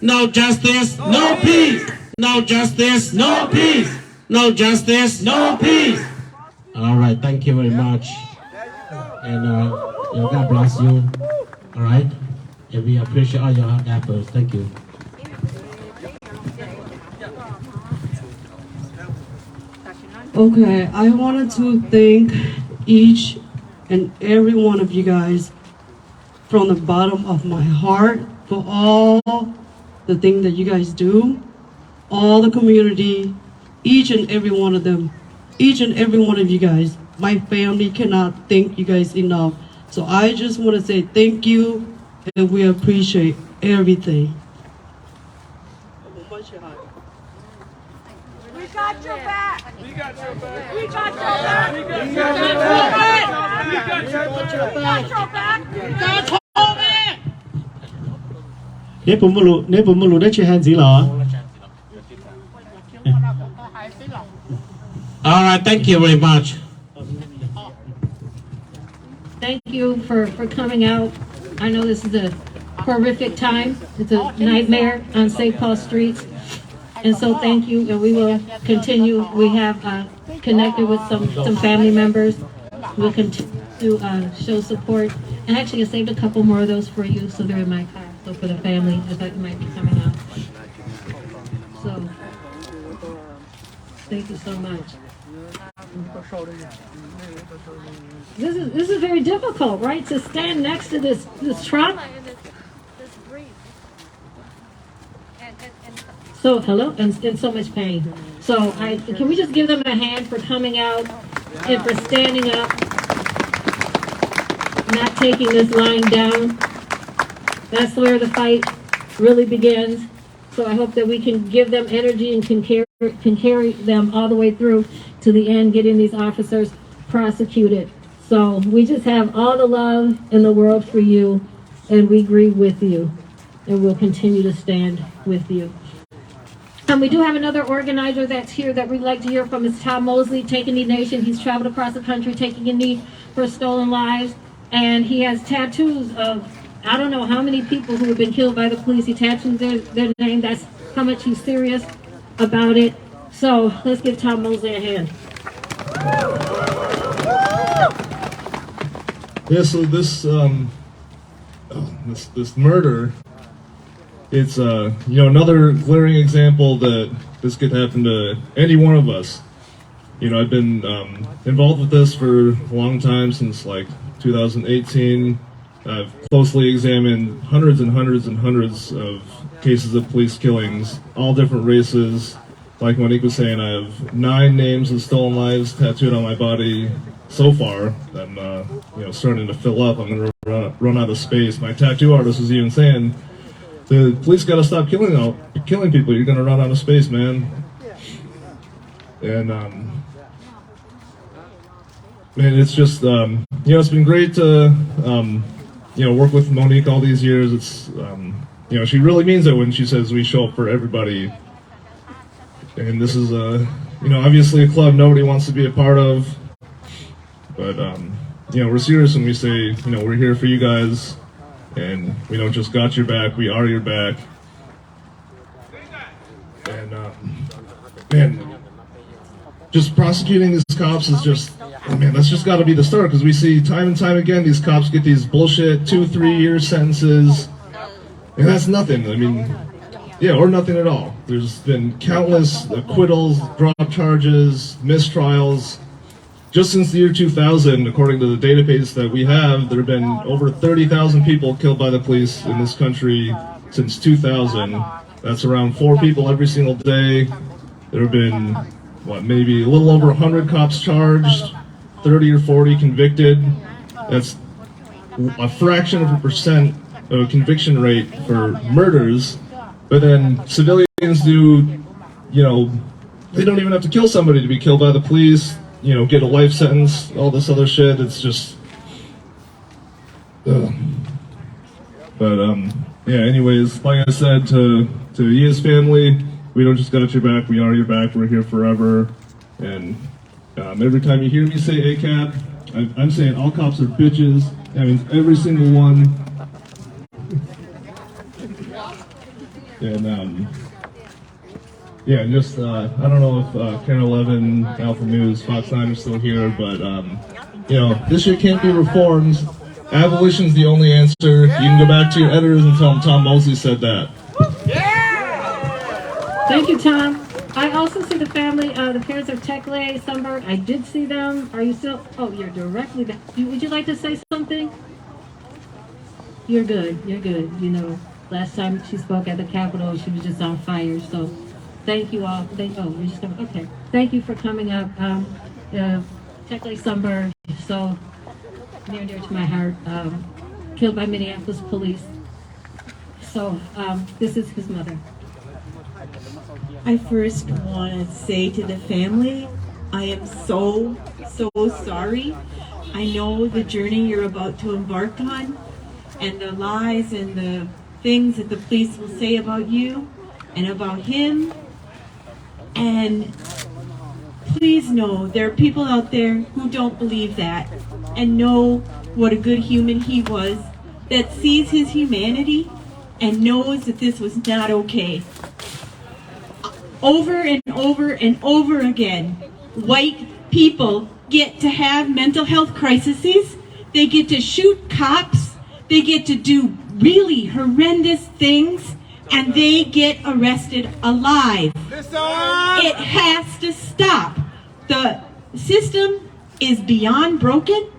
No justice. No peace. No justice. No peace. No justice. No peace. All right, thank you very much. And God bless you. All right? And we appreciate all your efforts. Thank you. Okay, I wanted to thank each and every one of you guys from the bottom of my heart for all the things that you guys do, all the community, each and every one of them, each and every one of you guys. My family cannot thank you guys enough. So I just want to say thank you, and we appreciate everything. We got your back. We got your back. We got your back. We got your back. We got your back. Nếu bụng mulu đã chơi hand gì lọ? All right, thank you very much. Thank you for coming out. I know this is a horrific time. It's a nightmare on St. Paul streets. And so thank you, and we will continue. We have connected with some family members. We'll continue to show support. And actually, I saved a couple more of those for you, so they're in my car. So for the family, I thought you might be coming out. So, thank you so much. This is very difficult, right? To stand next to this truck. So hello, and in so much pain. So can we just give them a hand for coming out and for standing up, not taking this lying down. That's where the fight really begins. So I hope that we can give them energy and can carry them all the way through to the end, getting these officers prosecuted. So we just have all the love in the world for you, and we grieve with you, and we'll continue to stand with you. And we do have another organizer that's here that we'd like to hear from. Is Thao Mosley, Take a Knee Nation. He's traveled across the country taking a knee for stolen lives, and he has tattoos of I don't know how many people who have been killed by the police. He tattoos their name. That's how much he's serious about it. So let's give Tom Mosley a hand. Yeah, so this this murder, it's another glaring example that this could happen to any one of us. I've been involved with this for a long time, since like 2018. I've closely examined hundreds and hundreds and hundreds of cases of police killings, all different races. Like Monique was saying, I have 9 names of stolen lives tattooed on my body so far. I'm starting to fill up. I'm going to run out of space. My tattoo artist was even saying, the police got to stop killing people. You're going to run out of space, man. And it's just it's been great to work with Monique all these years. It's she really means it when she says we show up for everybody. And this is obviously a club nobody wants to be a part of, but we're serious when we say we're here for you guys, and we don't just got your back, we are your back. And just prosecuting these cops is just, that's just got to be the start, because we see time and time again these cops get these bullshit 2-3 year sentences, and that's nothing. Or nothing at all. There's been countless acquittals, drop charges, mistrials. Just since the year 2000, according to the database that we have, there have been over 30,000 people killed by the police in this country since 2000. That's around 4 people every single day. There have been, maybe a little over 100 cops charged, 30 or 40 convicted. That's a fraction of a percent of a conviction rate for murders. But then civilians do, they don't even have to kill somebody to be killed by the police, get a life sentence, all this other shit. It's just, But, anyways, like I said, to Yias family, we don't just got your back, we are your back, we're here forever. And every time you hear me say ACAB, I'm saying all cops are bitches. That means every single one. And I don't know if Karen 11, Alpha News, Fox 9 are still here, but this shit can't be reformed. Abolition's the only answer. You can go back to your editors and tell them Tom Mosley said that. Thank you, Tom. I also see the family, the parents of Txog, Sunberg. I did see them. Are you still? Oh, you're directly back. Would you like to say something? You're good. You're good. Last time she spoke at the Capitol, she was just on fire. So, thank you all. You're just coming. Okay. Thank you for coming up. Txog Sunberg, so near and dear to my heart. Killed by Minneapolis police. So, this is his mother. I first want to say to the family, I am so sorry. I know the journey you're about to embark on, and the lies and the things that the police will say about you and about him. And please know there are people out there who don't believe that and know what a good human he was, that sees his humanity and knows that this was not okay. Over and over and over again, white people get to have mental health crises, they get to shoot cops, they get to do really horrendous things, and they get arrested alive. It has to stop. The system is beyond broken.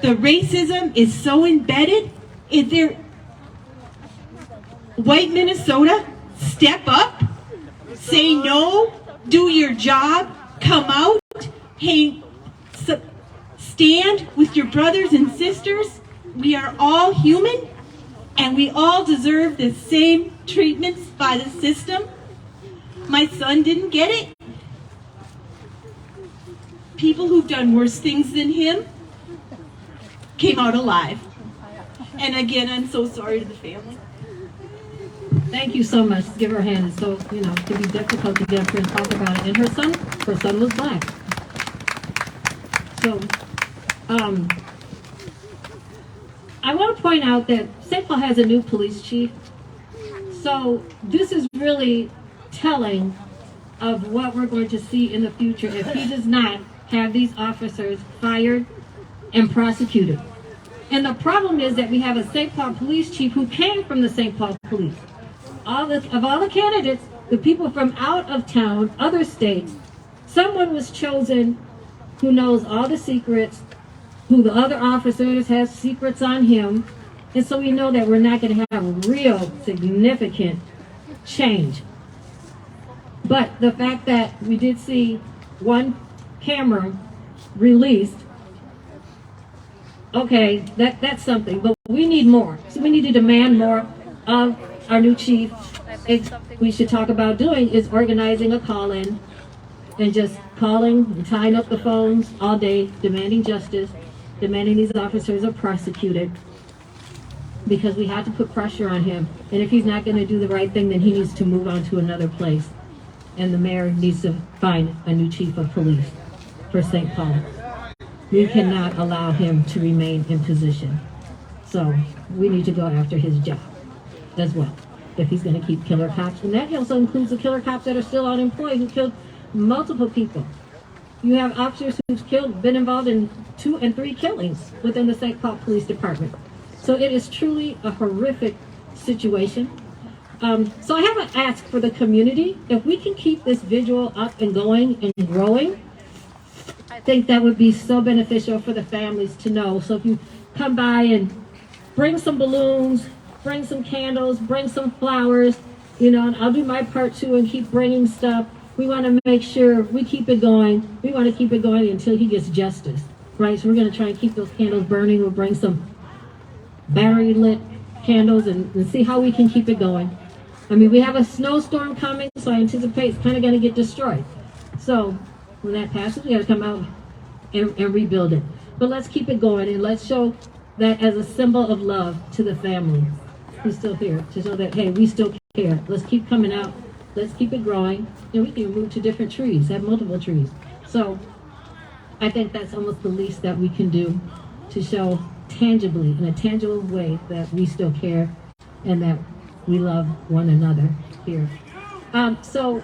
The racism is so embedded. White Minnesota, step up, say no, do your job, come out, hey, stand with your brothers and sisters. We are all human, and we all deserve the same treatments by the system. My son didn't get it. People who've done worse things than him came out alive. And again, I'm so sorry to the family. Thank you so much. Give her a hand. So, it can be difficult to get up here and talk about it. And her son was black. So, I want to point out that St. Paul has a new police chief. So, this is really telling of what we're going to see in the future if he does not have these officers fired and prosecuted. And the problem is that we have a St. Paul police chief who came from the St. Paul police. Of all the candidates, the people from out of town, other states, someone was chosen who knows all the secrets, who the other officers have secrets on him, and so we know that we're not going to have a real significant change. But the fact that we did see one camera released, okay, that's something, but we need more. So we need to demand more of our new chief. Something we should talk about doing is organizing a call-in and just calling and tying up the phones all day, demanding justice, demanding these officers are prosecuted, because we have to put pressure on him. And if he's not going to do the right thing, then he needs to move on to another place. And the mayor needs to find a new chief of police for St. Paul. We cannot allow him to remain in position. So we need to go after his job as well, if he's going to keep killer cops. And that also includes the killer cops that are still unemployed, who killed multiple people. You have officers who've been involved in 2 and 3 killings within the St. Paul Police Department. So it is truly a horrific situation. So I have an ask for the community. If we can keep this visual up and going and growing, I think that would be so beneficial for the families to know. So if you come by and bring some balloons, bring some candles, bring some flowers, and I'll do my part too and keep bringing stuff. We want to make sure we keep it going. We want to keep it going until he gets justice, right? So we're going to try and keep those candles burning. We'll bring some battery lit candles and see how we can keep it going. I mean, we have a snowstorm coming, so I anticipate it's kind of going to get destroyed. So when that passes, we got to come out and rebuild it. But let's keep it going, and let's show that as a symbol of love to the family who's still here, to show that, hey, we still care. Let's keep coming out. Let's keep it growing. And we can move to different trees, have multiple trees. So I think that's almost the least that we can do to show tangibly, in a tangible way, that we still care and that we love one another here. So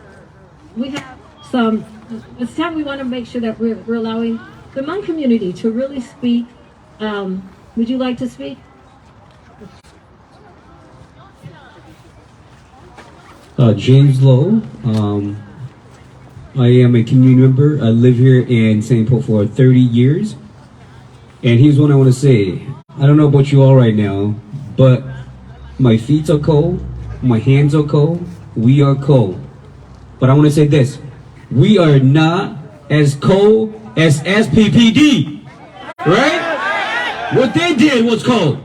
we have it's time we want to make sure that we're allowing the Hmong community to really speak. Would you like to speak? James Lowe. I am a community member. I live here in St. Paul for 30 years. And here's what I want to say. I don't know about you all right now, but my feet are cold, my hands are cold, we are cold. But I want to say this. We are not as cold as SPPD, right? What they did was cold.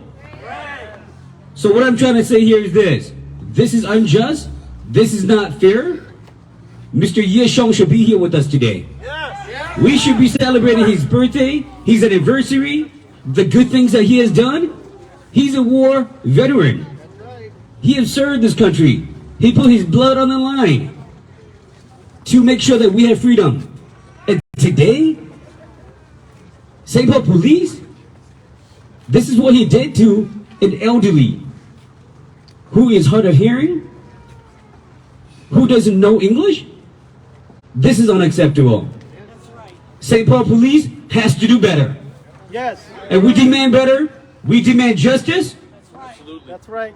So what I'm trying to say here is this. This is unjust. This is not fair. Mr. Yias should be here with us today. We should be celebrating his birthday, his anniversary, the good things that he has done. He's a war veteran. He has served this country. He put his blood on the line to make sure that we have freedom. And today, St. Paul Police, this is what he did to an elderly who is hard of hearing, who doesn't know English. This is unacceptable. St. Paul Police has to do better. Yes. And we demand better. We demand justice. Absolutely. That's right.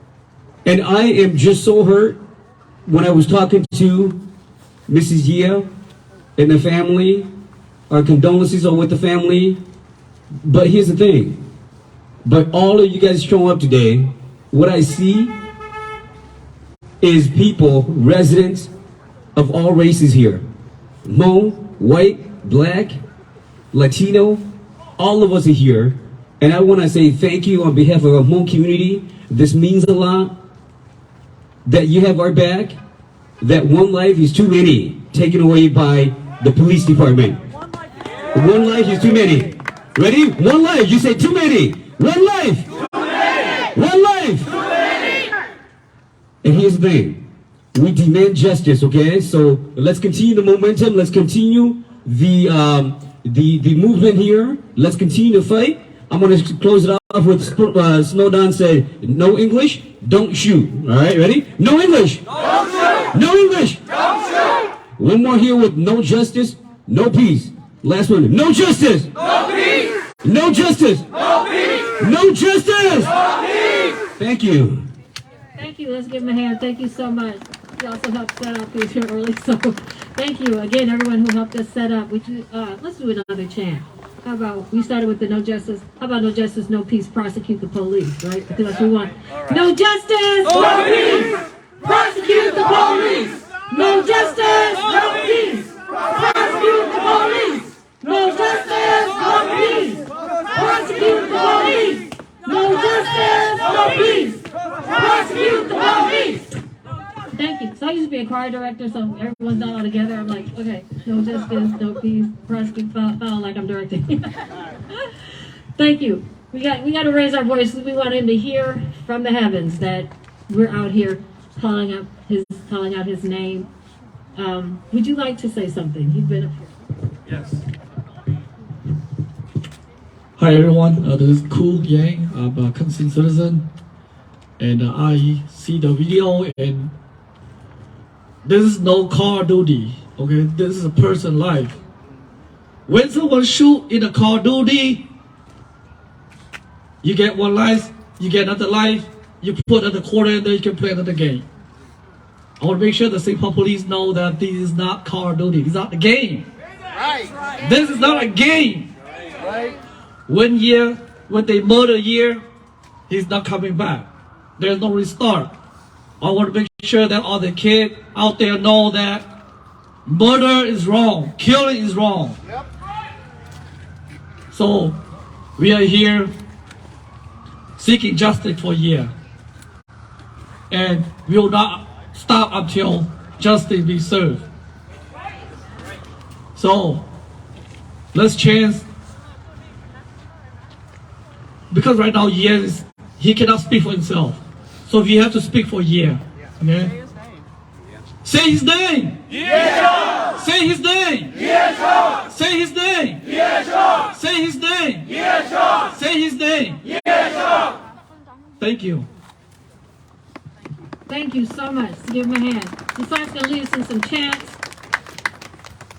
And I am just so hurt when I was talking to Mrs. Yias and the family. Our condolences are with the family. But here's the thing. But all of you guys showing up today, what I see is people, residents of all races here. Hmong, white, Black, Latino, all of us are here. And I want to say thank you on behalf of our Hmong community. This means a lot that you have our back, that one life is too many taken away by the police department. One life is too many. Ready? One life. You say too many. One life. Too many. One life. Too many. And here's the thing. We demand justice, okay? So let's continue the momentum. Let's continue the movement here. Let's continue to fight. I'm going to close it off with Snowdon said, no English, don't shoot. All right, ready? No English. Don't shoot. No English. Don't shoot. One more here with no justice, no peace. Last one, no justice. No peace. No justice. No peace. No justice. No peace. Thank you. Thank you. Let's give him a hand. Thank you so much. You also helped set up these here early, so thank you again, everyone who helped us set up. Let's do another chant. How about we started with the no justice? How about no justice, no peace, prosecute the police, right? Because that's what we want. No justice, no peace, prosecute the police. No justice, no peace, prosecute the police. No justice, no peace, prosecute the police. No justice, no peace, prosecute the police. Thank you. So I used to be a choir director, so everyone's not all together. I'm like, okay, no justice, no peace, prosecute, follow like I'm directing. Thank you. We got to raise our voices. We want him to hear from the heavens that we're out here calling out his name. Would you like to say something? You've been up here. Yes. Hi everyone, this is Cool Yang. I'm a concerned citizen, and I see the video, and this is no car duty. Okay, this is a person life. When someone shoot in a car duty, you get one life, you get another life, you put another quarter in there, you can play another game. I want to make sure the St. Paul police know that this is not car duty. It's not a game. Right. This is not a game. Right. 1 year, when they murder a year, he's not coming back. There's no restart. I want to make sure that all the kids out there know that murder is wrong, killing is wrong. Yep. So we are here seeking justice for a year, and we will not stop until justice be served. So let's chance, because right now Yias, he cannot speak for himself. So we have to speak for a year. Okay? Say his name. Xyooj. Say his name. Xyooj. Say his name. Xyooj. Say his name. Xyooj. Say his name. Xyooj. Thank you. Thank you so much. Give him a hand. This song's going to lead us in some chants.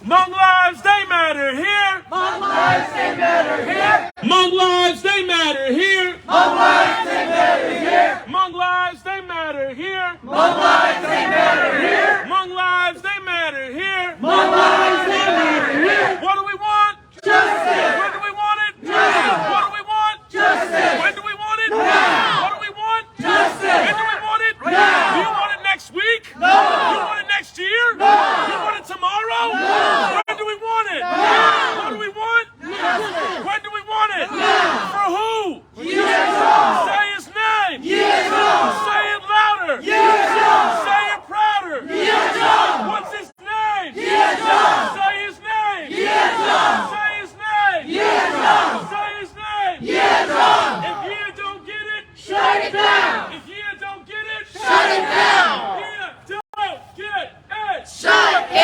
Hmong lives, they matter here. Hmong lives, they matter here. Hmong lives, they matter here. Hmong lives, they matter here. Hmong lives, they matter here. Hmong lives, they matter here. Hmong lives, they matter here. Hmong lives, they matter here. What do we want? Justice. When do we want it? Now. What do we want? Justice. When do we want it? Now. What do we want? Justice. When do we want it? Now. Do you want it next week? No. You want it next year? No. You want it tomorrow? No. When do we want it? Now. What do we want? Justice. When do we want it? Now. For who? Xyooj. Say his name. Xyooj. Say it louder. Xyooj. Say it prouder. Xyooj. What's his name? Xyooj. Say his name. Xyooj. Say his name. Xyooj. Say his name. Xyooj. If you don't get it, shut it down. If you don't get it, shut it down. If you don't get it, shut it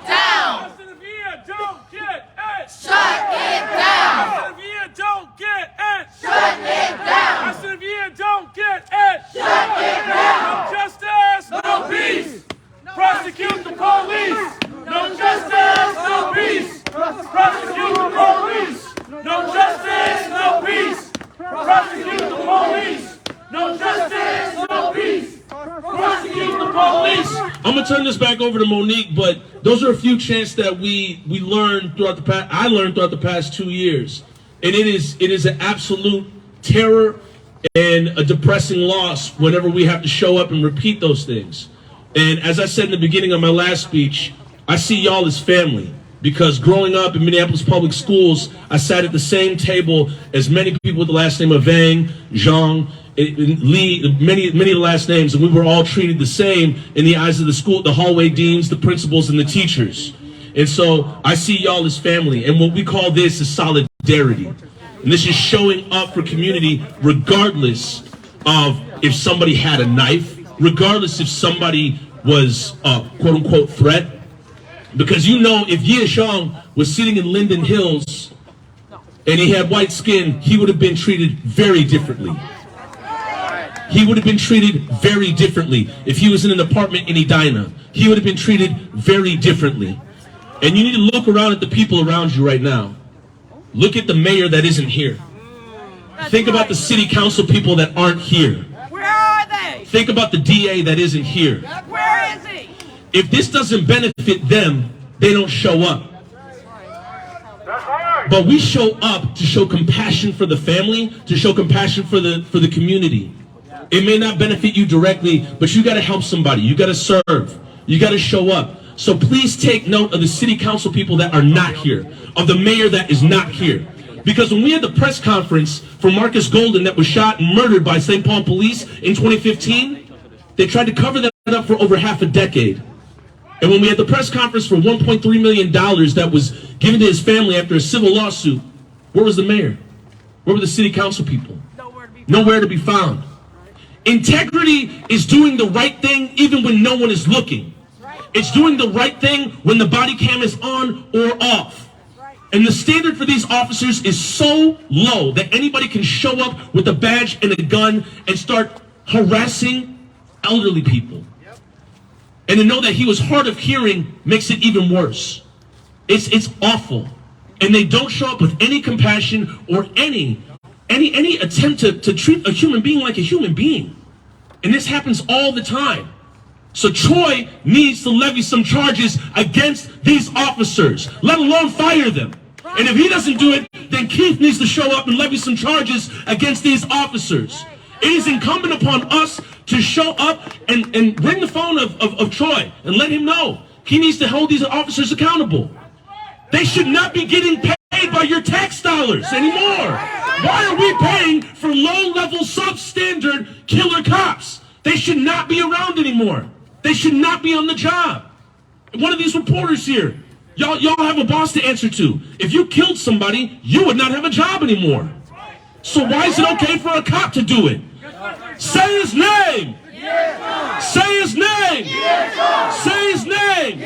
down. I said if you don't get it, shut it down. I said if you don't get it, shut it down. I said if you don't get it, shut it down. No justice, no peace. Prosecute the police. No justice, no peace. Prosecute the police. No justice, no peace. Prosecute the police. No justice, no peace. Prosecute the police. I'm gonna turn this back over to Monique, but those are a few chants that we learned throughout the past. I learned throughout the past 2 years, and it is an absolute terror and a depressing loss whenever we have to show up and repeat those things. And as I said in the beginning of my last speech, I see y'all as family. Because growing up in Minneapolis public schools, I sat at the same table as many people with the last name of Vang, Zhang, Lee, many of the last names, and we were all treated the same in the eyes of the school, the hallway deans, the principals, and the teachers. And so I see y'all as family, and what we call this is solidarity. And this is showing up for community regardless of if somebody had a knife, regardless if somebody was a quote-unquote threat. Because you know, if Yias was sitting in Linden Hills and he had white skin, he would have been treated very differently. he would have been treated very differently. If he was in an apartment in Edina, he would have been treated very differently. And you need to look around at the people around you right now. Look at the mayor that isn't here. Think about the city council people that aren't here. Where are they? Think about the DA that isn't here. Where is he? If this doesn't benefit them, they don't show up. But we show up to show compassion for the family, to show compassion for the community. It may not benefit you directly, but you got to help somebody. You got to serve. You got to show up. So please take note of the city council people that are not here, of the mayor that is not here. Because when we had the press conference for Marcus Golden that was shot and murdered by St. Paul police in 2015, they tried to cover that up for over half a decade. And when we had the press conference for $1.3 million that was given to his family after a civil lawsuit, where was the mayor? Where were the city council people? Nowhere to be found. Integrity is doing the right thing even when no one is looking. It's doing the right thing when the body cam is on or off. And the standard for these officers is so low that anybody can show up with a badge and a gun and start harassing elderly people. And to know that he was hard of hearing makes it even worse. It's awful. And they don't show up with any compassion or any attempt to treat a human being like a human being. And this happens all the time. So Troy needs to levy some charges against these officers, let alone fire them. And if he doesn't do it, then Keith needs to show up and levy some charges against these officers. It is incumbent upon us to show up and ring the phone of Troy and let him know he needs to hold these officers accountable. They should not be getting paid by your tax dollars anymore. Why are we paying for low-level, substandard killer cops? They should not be around anymore. They should not be on the job. One of these reporters here, y'all have a boss to answer to. If you killed somebody, you would not have a job anymore. So why is it okay for a cop to do it? Say his name. Say his name. Say his name.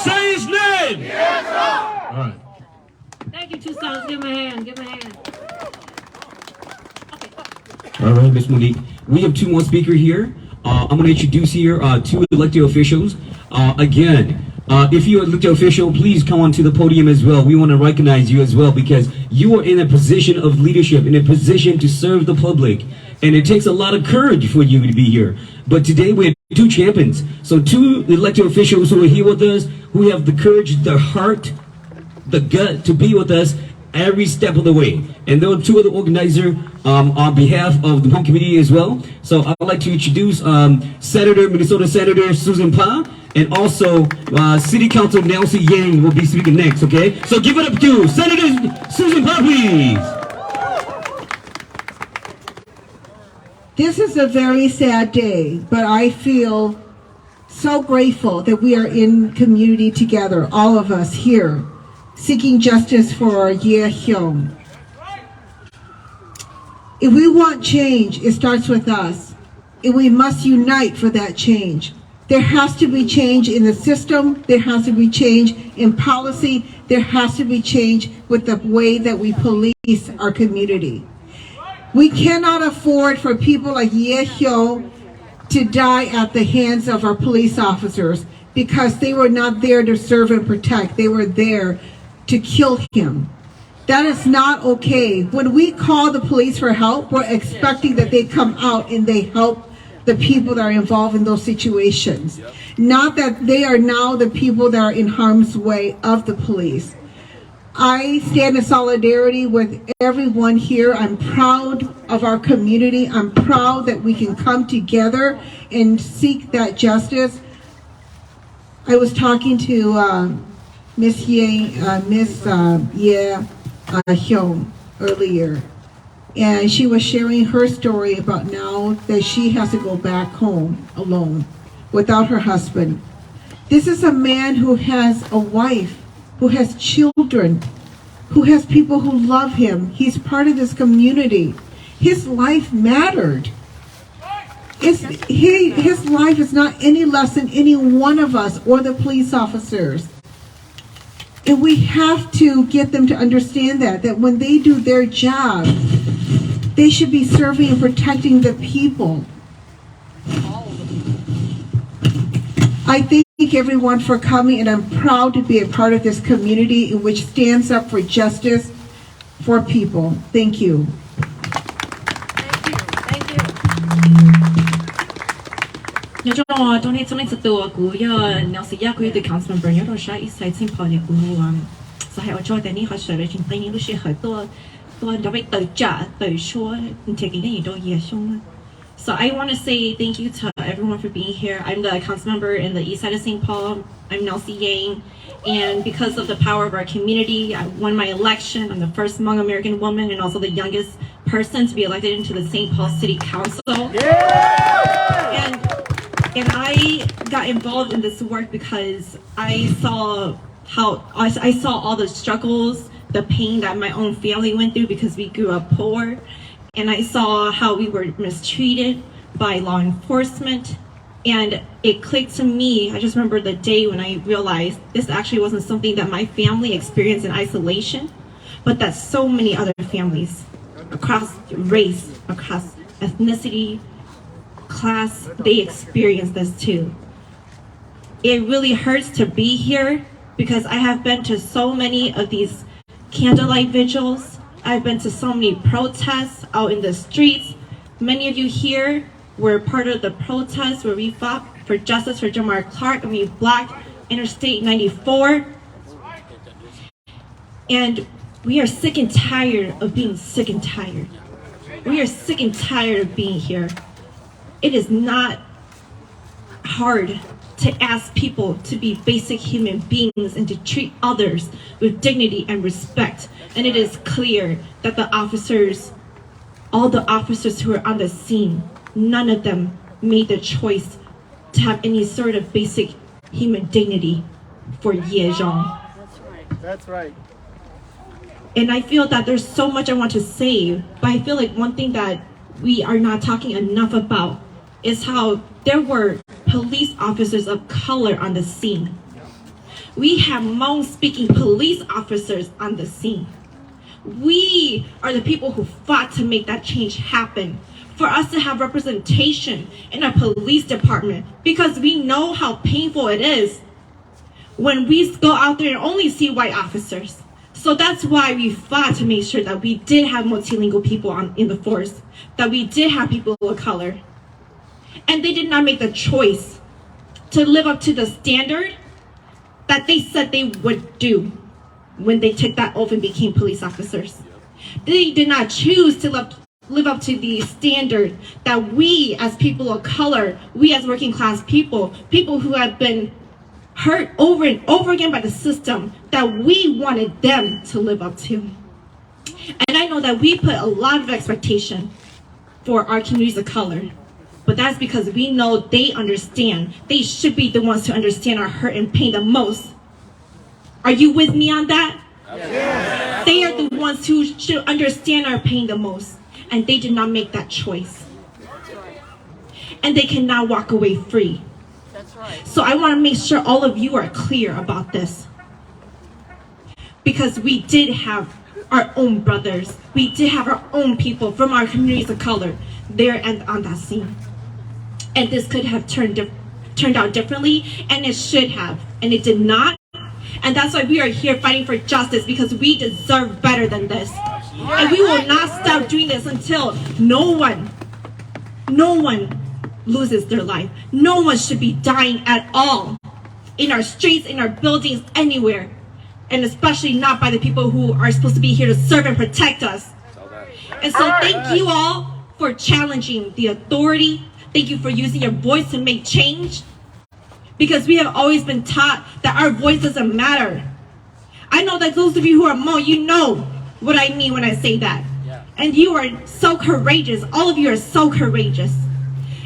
Say his name. All right. Thank you, Tuag. Give him a hand. Give him a hand. All right, Ms. Monique. We have two more speakers here. I'm going to introduce here two elected officials. Again, if you're an elected official, please come onto the podium as well. We want to recognize you as well because you are in a position of leadership, in a position to serve the public. And it takes a lot of courage for you to be here. But today we have two champions. So two elected officials who are here with us, who have the courage, the heart, the gut to be with us every step of the way. And there are two other organizers on behalf of the Hmong community as well. So I'd like to introduce Minnesota Senator Susan Pa, and also City Council Nancy Yang will be speaking next, okay? So give it up to Senator Susan Pa, please. This is a very sad day, but I feel so grateful that we are in community together, all of us here, seeking justice for Yias. If we want change, it starts with us, and we must unite for that change. There has to be change in the system, there has to be change in policy, there has to be change with the way that we police our community. We cannot afford for people like Yias to die at the hands of our police officers because they were not there to serve and protect. They were there to kill him. That is not okay. When we call the police for help, we're expecting that they come out and they help the people that are involved in those situations. Not that they are now the people that are in harm's way of the police. I stand in solidarity with everyone here. I'm proud of our community. I'm proud that we can come together and seek that justice. I was talking to Miss Hyun earlier, and she was sharing her story about now that she has to go back home alone without her husband. This is a man who has a wife, who has children, who has people who love him. He's part of this community. His life mattered. His life is not any less than any one of us or the police officers. And we have to get them to understand that when they do their job, They should be serving and protecting the people. I thank everyone for coming, and I'm proud to be a part of this community in which stands up for justice for people. Thank you. nhớ cho tôi này trong này từ của nhà sĩ của the council member nhớ rồi sai sai xin phò nhà của xã hội cho tại này họ sẽ trình bày những lúc sẽ khởi tôi đã bị tự trả tự số thì cái này đâu gì xong. So I want to say thank you to everyone for being here. I'm the council member in the east side of St. Paul. I'm Nelsie Yang, and because of the power of our community, I won my election. I'm the first Hmong American woman and also the youngest person to be elected into the St. Paul City Council. And I got involved in this work because I saw all the struggles, the pain that my own family went through because we grew up poor. And I saw how we were mistreated by law enforcement. And it clicked to me. I just remember the day when I realized this actually wasn't something that my family experienced in isolation, but that so many other families across race, across ethnicity, class, they experience this too. It really hurts to be here because I have been to so many of these candlelight vigils. I've been to so many protests out in the streets. Many of you here were part of the protests where we fought for justice for Jamar Clark and we blocked Interstate 94. And we are sick and tired of being sick and tired. We are sick and tired of being here. It is not hard to ask people to be basic human beings and to treat others with dignity and respect. And it is clear that the officers, all the officers who are on the scene, none of them made the choice to have any sort of basic human dignity for Yias. That's right. And I feel that there's so much I want to say, but I feel like one thing that we are not talking enough about is how there were police officers of color on the scene. We have Hmong-speaking police officers on the scene. We are the people who fought to make that change happen. For us to have representation in our police department, because we know how painful it is when we go out there and only see white officers. So that's why we fought to make sure that we did have multilingual people in the force, that we did have people of color. And they did not make the choice to live up to the standard that they said they would do when they took that oath and became police officers. They did not choose to live up to the standard that we as people of color, we as working class people who have been hurt over and over again by the system, that we wanted them to live up to. And I know that we put a lot of expectation for our communities of color, but that's because we know they understand. They should be the ones to understand our hurt and pain the most. Are you with me on that? Yes. They are the ones who should understand our pain the most, and they did not make that choice. And they cannot walk away free. So I want to make sure all of you are clear about this. Because we did have our own brothers. We did have our own people from our communities of color there and on that scene. And this could have turned out differently, and it should have, and it did not. And that's why we are here fighting for justice, because we deserve better than this. And we will not stop doing this until no one loses their life. No one should be dying at all in our streets, in our buildings, anywhere. And especially not by the people who are supposed to be here to serve and protect us. And so thank you all for challenging the authority. Thank you for using your voice to make change. Because we have always been taught that our voice doesn't matter. I know that those of you who are Hmong, you know what I mean when I say that. And you are so courageous. All of you are so courageous.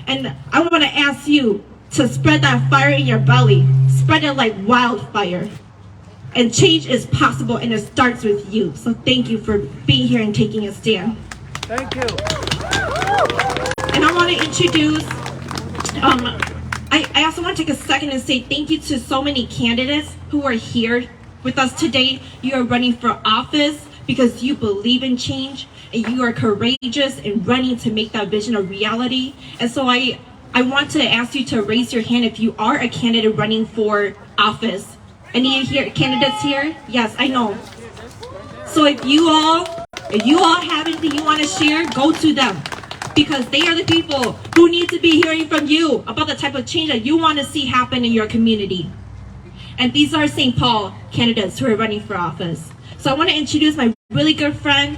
And I want to ask you to spread that fire in your belly. Spread it like wildfire. And change is possible, and it starts with you. So thank you for being here and taking a stand. Thank you. And I want to introduce, I also want to take a second and say thank you to so many candidates who are here with us today. You are running for office because you believe in change. and you are courageous and running to make that vision a reality. And so I want to ask you to raise your hand if you are a candidate running for office. Any candidates here? Yes, I know. So if you all have anything you want to share, go to them, because they are the people who need to be hearing from you about the type of change that you want to see happen in your community. And these are St. Paul candidates who are running for office. So I want to introduce my really good friend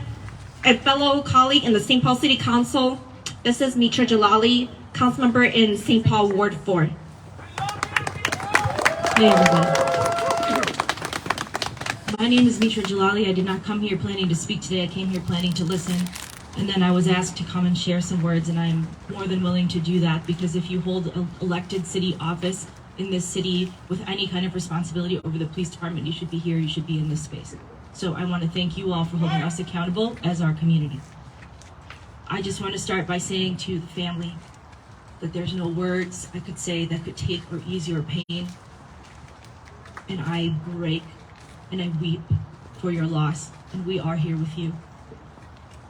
and fellow colleague in the St. Paul City Council. This is Mitra Jalali, council member in St. Paul Ward 4. Hey everybody. My name is Mitra Jalali. I did not come here planning to speak today. I came here planning to listen. And then I was asked to come and share some words, and I'm more than willing to do that, because if you hold an elected city office in this city with any kind of responsibility over the police department, you should be here, you should be in this space. So I want to thank you all for holding us accountable as our community. I just want to start by saying to the family that there's no words I could say that could take or ease your pain. And I break and I weep for your loss, and we are here with you.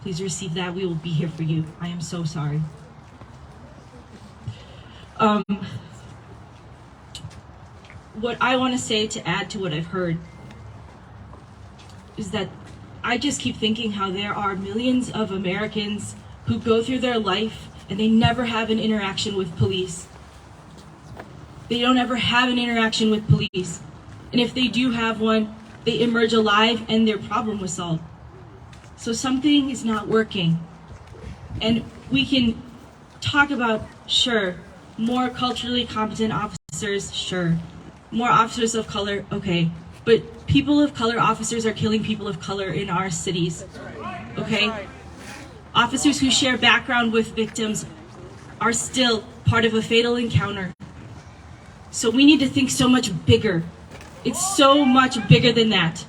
Please receive that. We will be here for you. I am so sorry. What I want to say to add to what I've heard is that I just keep thinking how there are millions of Americans who go through their life and they never have an interaction with police. They don't ever have an interaction with police. And if they do have one, they emerge alive and their problem was solved. So something is not working. And we can talk about, sure, more culturally competent officers, sure. More officers of color, okay. But people of color officers are killing people of color in our cities, okay? Officers who share background with victims are still part of a fatal encounter. So we need to think so much bigger. It's so much bigger than that.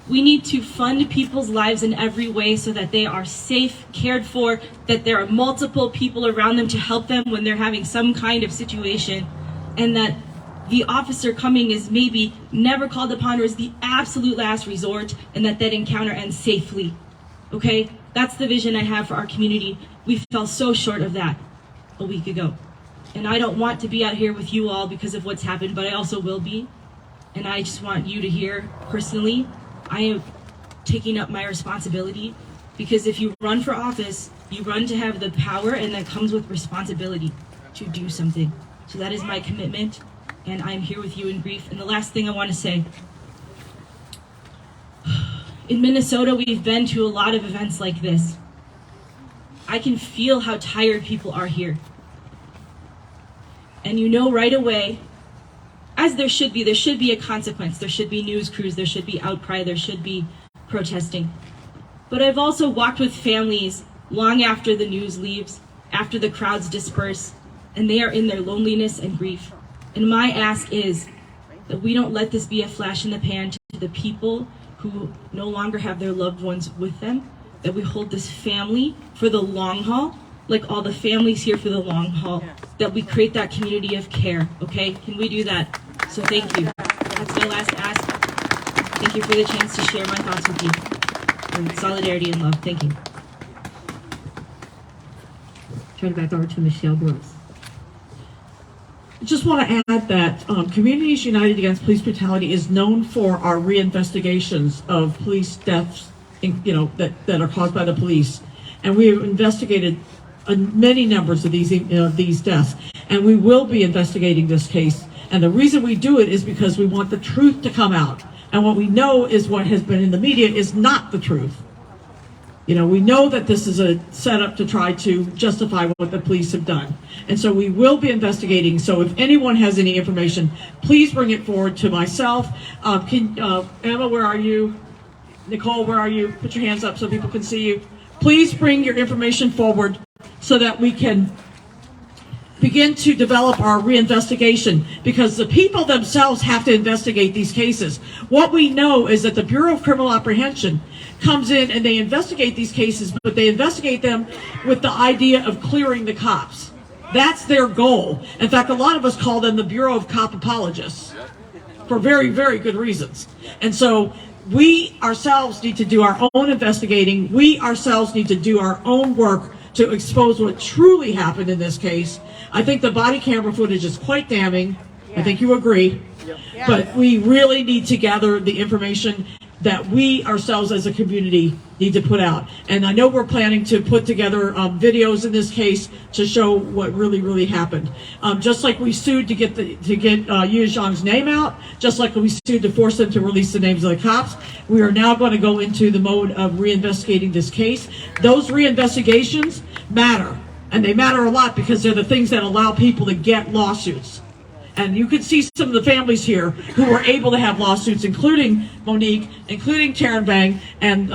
We need to fund people's lives in every way so that they are safe, cared for, that there are multiple people around them to help them when they're having some kind of situation, and that the officer coming is maybe never called upon or is the absolute last resort, and that encounter ends safely, okay? That's the vision I have for our community. We fell so short of that a week ago. And I don't want to be out here with you all because of what's happened, but I also will be. And I just want you to hear personally, I am taking up my responsibility, because if you run for office, you run to have the power, and that comes with responsibility to do something. So that is my commitment, and I'm here with you in grief. And the last thing I want to say, in Minnesota, we've been to a lot of events like this. I can feel how tired people are here. And you know right away, as there should be a consequence. There should be news crews, there should be outcry, there should be protesting. But I've also walked with families long after the news leaves, after the crowds disperse, and they are in their loneliness and grief. And my ask is that we don't let this be a flash in the pan to the people who no longer have their loved ones with them, that we hold this family for the long haul, like all the families here for the long haul, that we create that community of care, okay? Can we do that? So thank you. That's my last ask. Thank you for the chance to share my thoughts with you. And solidarity and love. Thank you. Turn it back over to Michelle Brooks. Just want to add that Communities United Against Police Brutality is known for our reinvestigations of police deaths, that are caused by the police, and we have investigated many numbers of these deaths, and we will be investigating this case. And the reason we do it is because we want the truth to come out. And what we know is what has been in the media is not the truth. We know that this is a setup to try to justify what the police have done. And so we will be investigating. So if anyone has any information, please bring it forward to myself. Emma, where are you? Nicole, where are you? Put your hands up so people can see you. Please bring your information forward so that we can begin to develop our reinvestigation, because the people themselves have to investigate these cases. What we know is that the Bureau of Criminal Apprehension comes in and they investigate these cases, but they investigate them with the idea of clearing the cops. That's their goal. In fact, a lot of us call them the Bureau of Cop Apologists for very, very good reasons. And so we ourselves need to do our own investigating. We ourselves need to do our own work to expose what truly happened in this case. I think the body camera footage is quite damning. I think you agree. But we really need to gather the information that we ourselves as a community need to put out. And I know we're planning to put together videos in this case to show what really happened. Just like we sued to get Yias's name out, just like we sued to force them to release the names of the cops, we are now going to go into the mode of reinvestigating this case. Those reinvestigations matter, and they matter a lot because they're the things that allow people to get lawsuits. And you can see some of the families here who were able to have lawsuits, including Monique, including Taryn Bang, and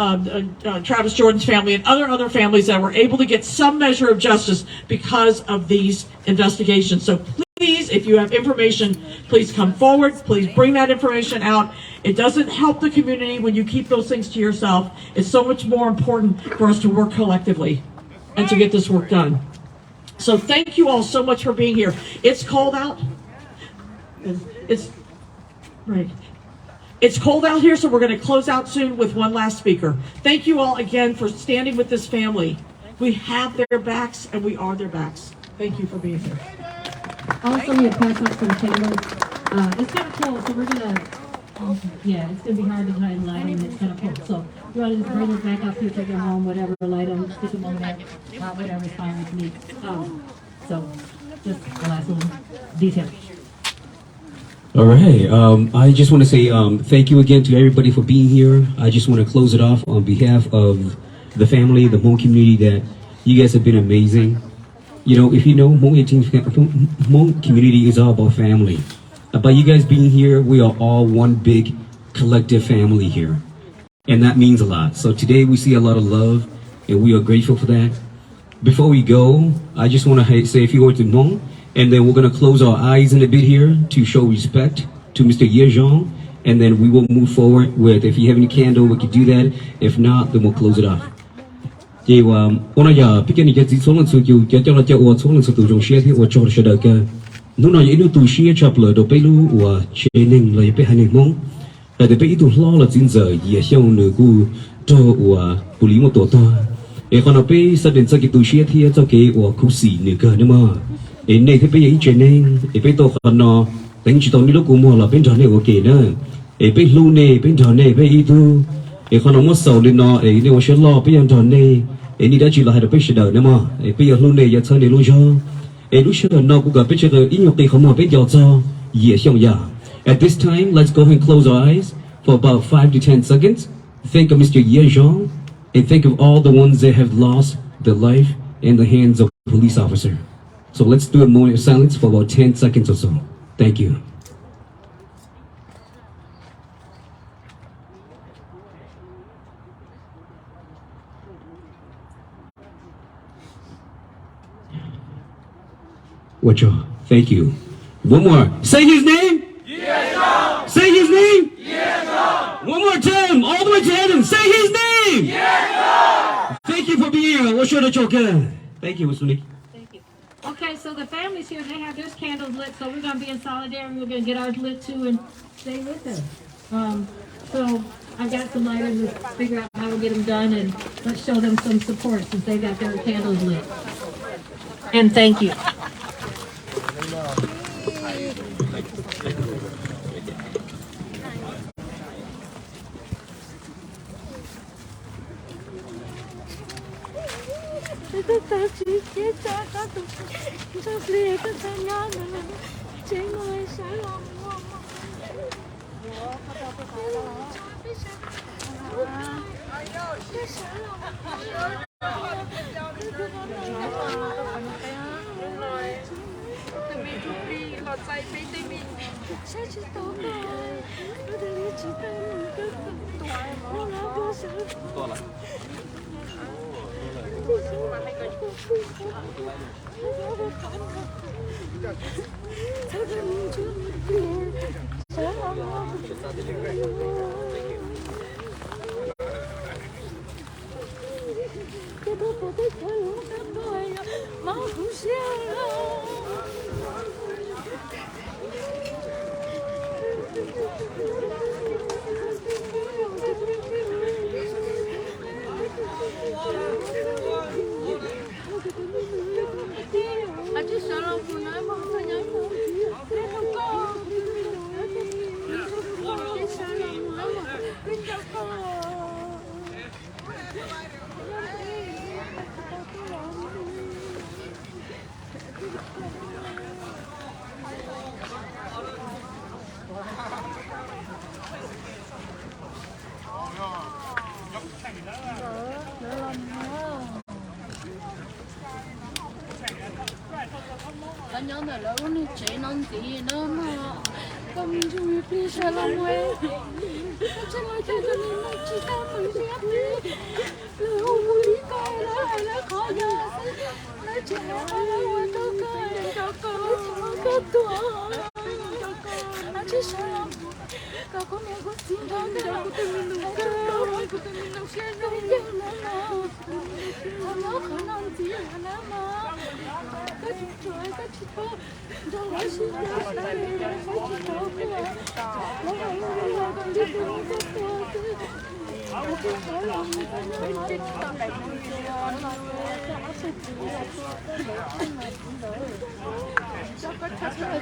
Travis Jordan's family, and other families that were able to get some measure of justice because of these investigations. So please, if you have information, please come forward. Please bring that information out. It doesn't help the community when you keep those things to yourself. It's so much more important for us to work collectively and to get this work done. So thank you all so much for being here. It's cold out. It's right. It's cold out here, so we're going to close out soon with one last speaker. Thank you all again for standing with this family. We have their backs, and we are their backs. Thank you for being here. Also, we have passed out some candles. It's kind of cold, so we're going to, yeah, it's going to be hard to try and light them. It's kind of cold. So you want to just bring them back up here, take them home, whatever, light them, stick them on there, whatever's fine with me. So just the last little detail. All right. I just want to say thank you again to everybody for being here. I just want to close it off on behalf of the family, the Hmong community, that you guys have been amazing. You know, if you know, Hmong community is all about family. By you guys being here, we are all one big collective family here. And that means a lot. So today we see a lot of love, and we are grateful for that. Before we go, I just want to say a few words in Hmong. And then we're going to close our eyes in a bit here to show respect to Mr. Yias. And then we will move forward with, if you have any candle, we can do that. If not, then we'll close it off. Nay thế bây giờ chuyện này, bây tôi còn nó đánh chỉ tao đi lúc cũng là bên tròn này ok nữa, bây lu này bên tròn này bây tu, còn nó mất sầu lên nó, nếu mà sẽ lo bây giờ tròn này, đi đã chỉ là hai đứa bây giờ nữa mà, bây giờ lu này giờ chơi này lu cho, lúc sau nó cũng gặp bây giờ ít nhiều cái không mà bây giờ cho, Yias. At this time, let's go ahead and close our eyes for about 5 to 10 seconds. Think of Mr. Yias and think of all the ones that have lost their life in the hands of a police officer. So let's do a moment of silence for about 10 seconds or so. Thank you. Wacho, thank you. One more. Say his name. Yias. Say his name. Yias. One more time, all the way to heaven. Say his name. Yias. Thank you for being here. Wacho the Txog. Thank you, Mr. Okay, so the families here, they have their candles lit, so we're going to be in solidarity. We're going to get ours lit too and stay with them. So I've got some lighters to figure out how to get them done, and let's show them some support since they got their candles lit. And thank you. 咱娘的老你这能地呢嘛？我们就会比啥了喂？我真的觉得你们其他没啥的，老无理该了还来考呀？那这我都该个多，那这啥了？Kako nego singa kako te minuka kako te minuka no no no kanan ti na ma ka chu choi ka chu pa do la shi ya na ka chu to ko no no no ka ji ko ko to ko ko ko la mi ka ni ti ta ba ni ya na ka su ti ya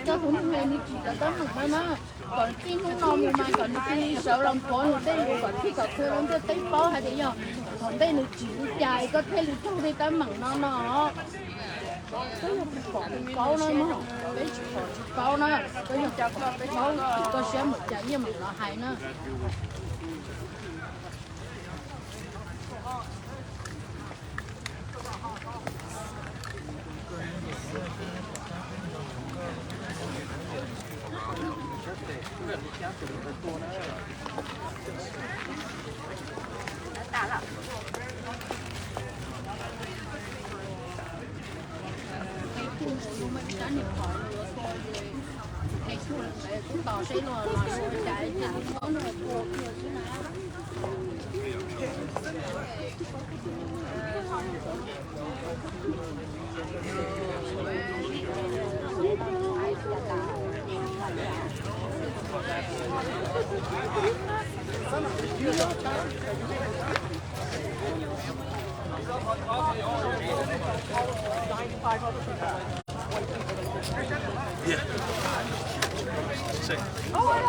cho cũng nghe như chị đã có một mai má còn khi nó non mai còn khi sợ lòng bỏ nó đây còn khi còn khơi nó tới bó hay thế nhở còn đây nó chỉ dài có thể là thu đi tới mặn nó cái có nó mà cái có nó cái có xem một trái như mình nó hay nữa bỏ xe lò chạy có nồi cuộc rồi chứ nào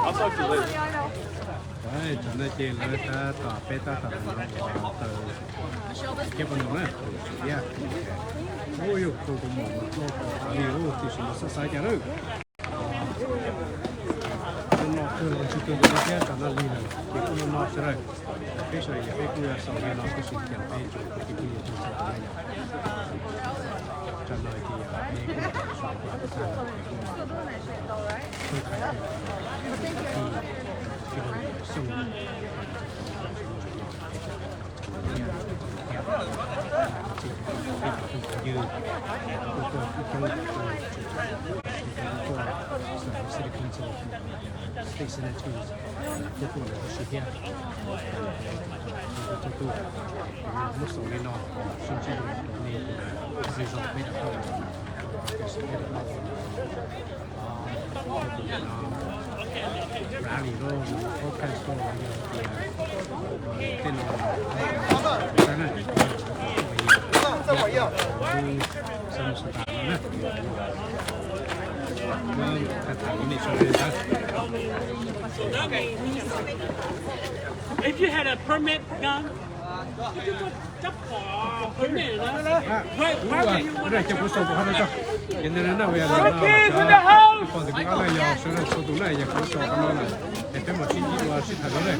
I'll talk to you later. Đấy, cho nên chị lấy ta tỏ bê ta tỏ nó từ cái phần đó nè, ôi yêu tôi cũng muốn nó nhiều thì chúng nó sai cái đó, nó từ chỉ từ cái cái nó đi này, cái con nó sẽ rồi, cái sợi cái cũng là sau này nó cái sự kiện cái chỗ cái gì chúng sẽ làm cho nên thì rally roll, podcast roll, tên If you had a permit gun, you would chấp for permit. Why would you want to chấp số của hắn đó? Cho nên nó bây giờ còn thì cũng là nhỏ số này số tụ này giờ số cái nó này để cái một chi tiết là sự thật đó này.